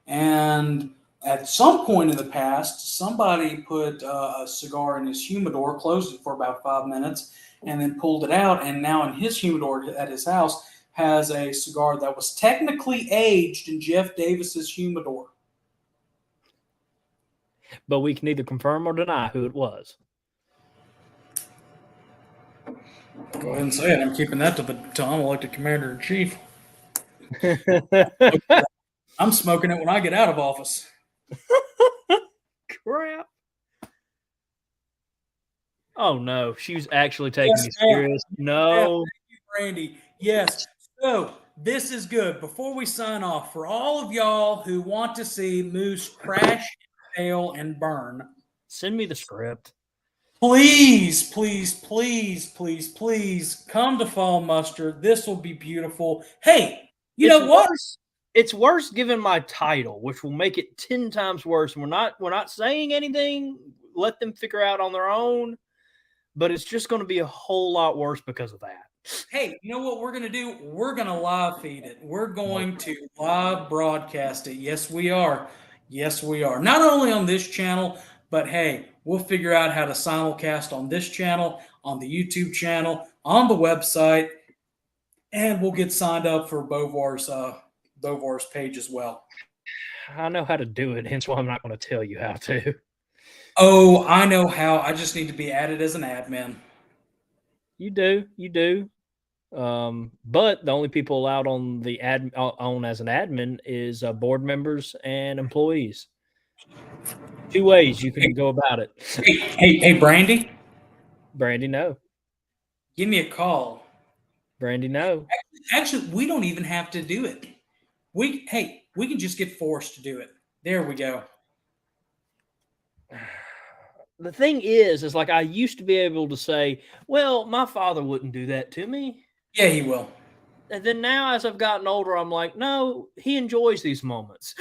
And at some point in the past, somebody put a cigar in his humidor, closed it for about 5 minutes, and then pulled it out. And now in his humidor at his house has a cigar that was technically aged in Jeff Davis's humidor. but we can neither confirm or deny who it was. Go ahead and say it. I'm keeping that till I'm elected commander in chief. I'm smoking it when I get out of office. Crap. Oh no, she's actually taking me serious. No. Yeah, thank you, Brandy. Yes. So this is good. Before we sign off, for all of y'all who want to see Moose crash, fail, and burn, Send me the script. please, please, please, please, please come to Fall Muster. This will be beautiful. Hey, you know what? It's worse given my title, which will make it 10 times worse. We're not saying anything. Let them figure out on their own. But it's just going to be a whole lot worse because of that. Hey, you know what we're going to do? We're going to live feed it. We're going to live broadcast it. Yes, we are. Yes, we are. Not only on this channel, but hey, we'll figure out how to simulcast on this channel, on the YouTube channel, on the website, and we'll get signed up for Beauvoir's page as well. I know how to do it, hence why I'm not going to tell you how to. Oh, I know how. I just need to be added as an admin. You do. But the only people allowed on the on as an admin is board members and employees. 2 ways you can go about it. Hey, Brandy. Brandy, no. Give me a call. Brandy, no. Actually, we don't even have to do it. We can just get forced to do it. There we go. The thing is like I used to be able to say, well, my father wouldn't do that to me. Yeah, he will. And then now as I've gotten older, I'm like, no, he enjoys these moments.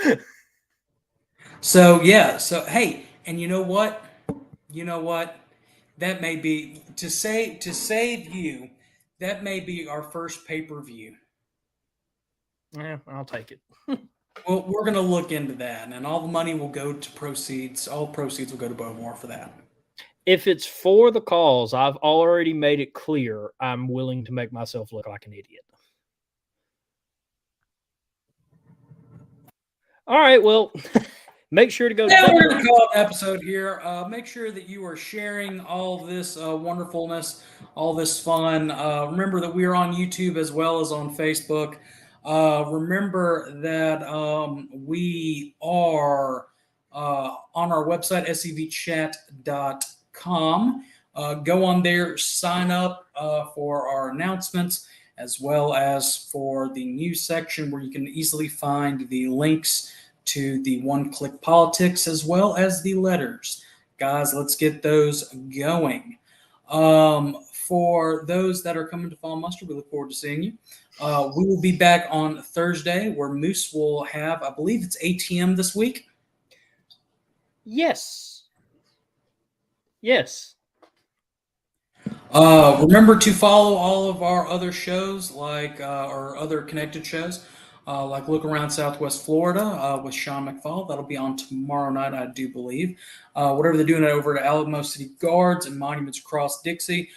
So, yeah. So, hey, and you know what? You know what? That may be, to save you, that may be our first pay-per-view. Yeah, I'll take it. Well, we're going to look into that, and all the money will go to proceeds. All proceeds will go to Beauvoir for that. If it's for the cause, I've already made it clear I'm willing to make myself look like an idiot. All right, well, make sure to go. Now we're going to call an episode here. Make sure that you are sharing all this wonderfulness, all this fun. Remember that we are on YouTube as well as on Facebook. Remember that we are on our website, scvchat.com. Go on there, sign up for our announcements, as well as for the news section where you can easily find the links to the one-click politics as well as the letters. Guys, let's get those going. For those that are coming to Fall Muster, we look forward to seeing you. We will be back on Thursday where Moose will have, I believe it's ATM this week. Yes. Remember to follow all of our other shows, like our other connected shows, like Look Around Southwest Florida with Sean McFall. That'll be on tomorrow night, I do believe. Whatever they're doing over at Alamo City Guards and Monuments Across Dixie.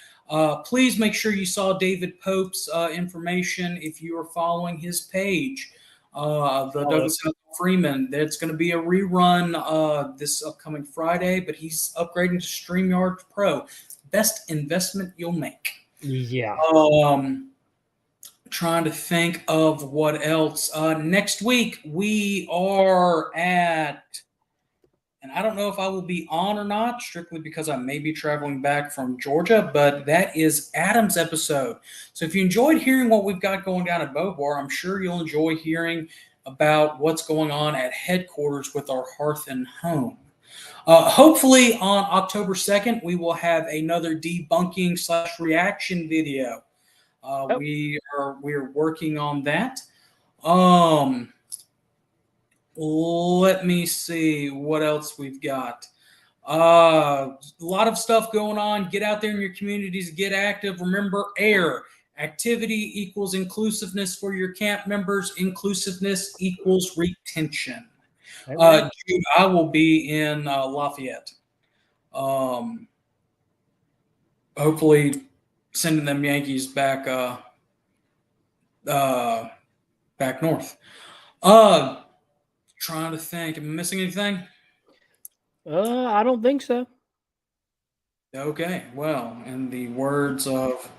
Please make sure you saw David Pope's information if you are following his page. The Douglas Freeman. There's going to be a rerun this upcoming Friday, but he's upgrading to StreamYard Pro. Best investment you'll make. Yeah. Trying to think of what else. Next week we are at, and I don't know if I will be on or not, strictly because I may be traveling back from Georgia, but that is Adam's episode. So if you enjoyed hearing what we've got going down at Beauvoir, I'm sure you'll enjoy hearing about what's going on at headquarters with our Hearth and Home. Hopefully on October 2nd, we will have another debunking/reaction video. We are working on that. Let me see what else we've got. A lot of stuff going on. Get out there in your communities. Get active. Remember, AIR. Activity equals inclusiveness for your camp members. Inclusiveness equals retention. Jude, I will be in Lafayette. Hopefully sending them Yankees back back north. Trying to think. Am I missing anything? I don't think so. Okay, well, in the words of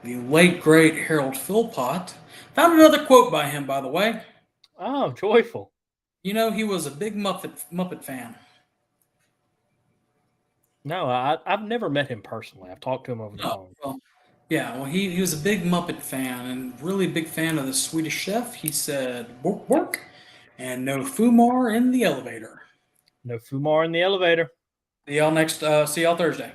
the late great Harold Philpott, found another quote by him, by the way. Oh, joyful. You know, he was a big Muppet fan. No, I've never met him personally. I've talked to him over the Oh, phone. well, yeah, well, he was a big Muppet fan and really big fan of the Swedish Chef. He said, "Bork, bork," and no Fumar in the elevator. No Fumar in the elevator. See y'all Thursday.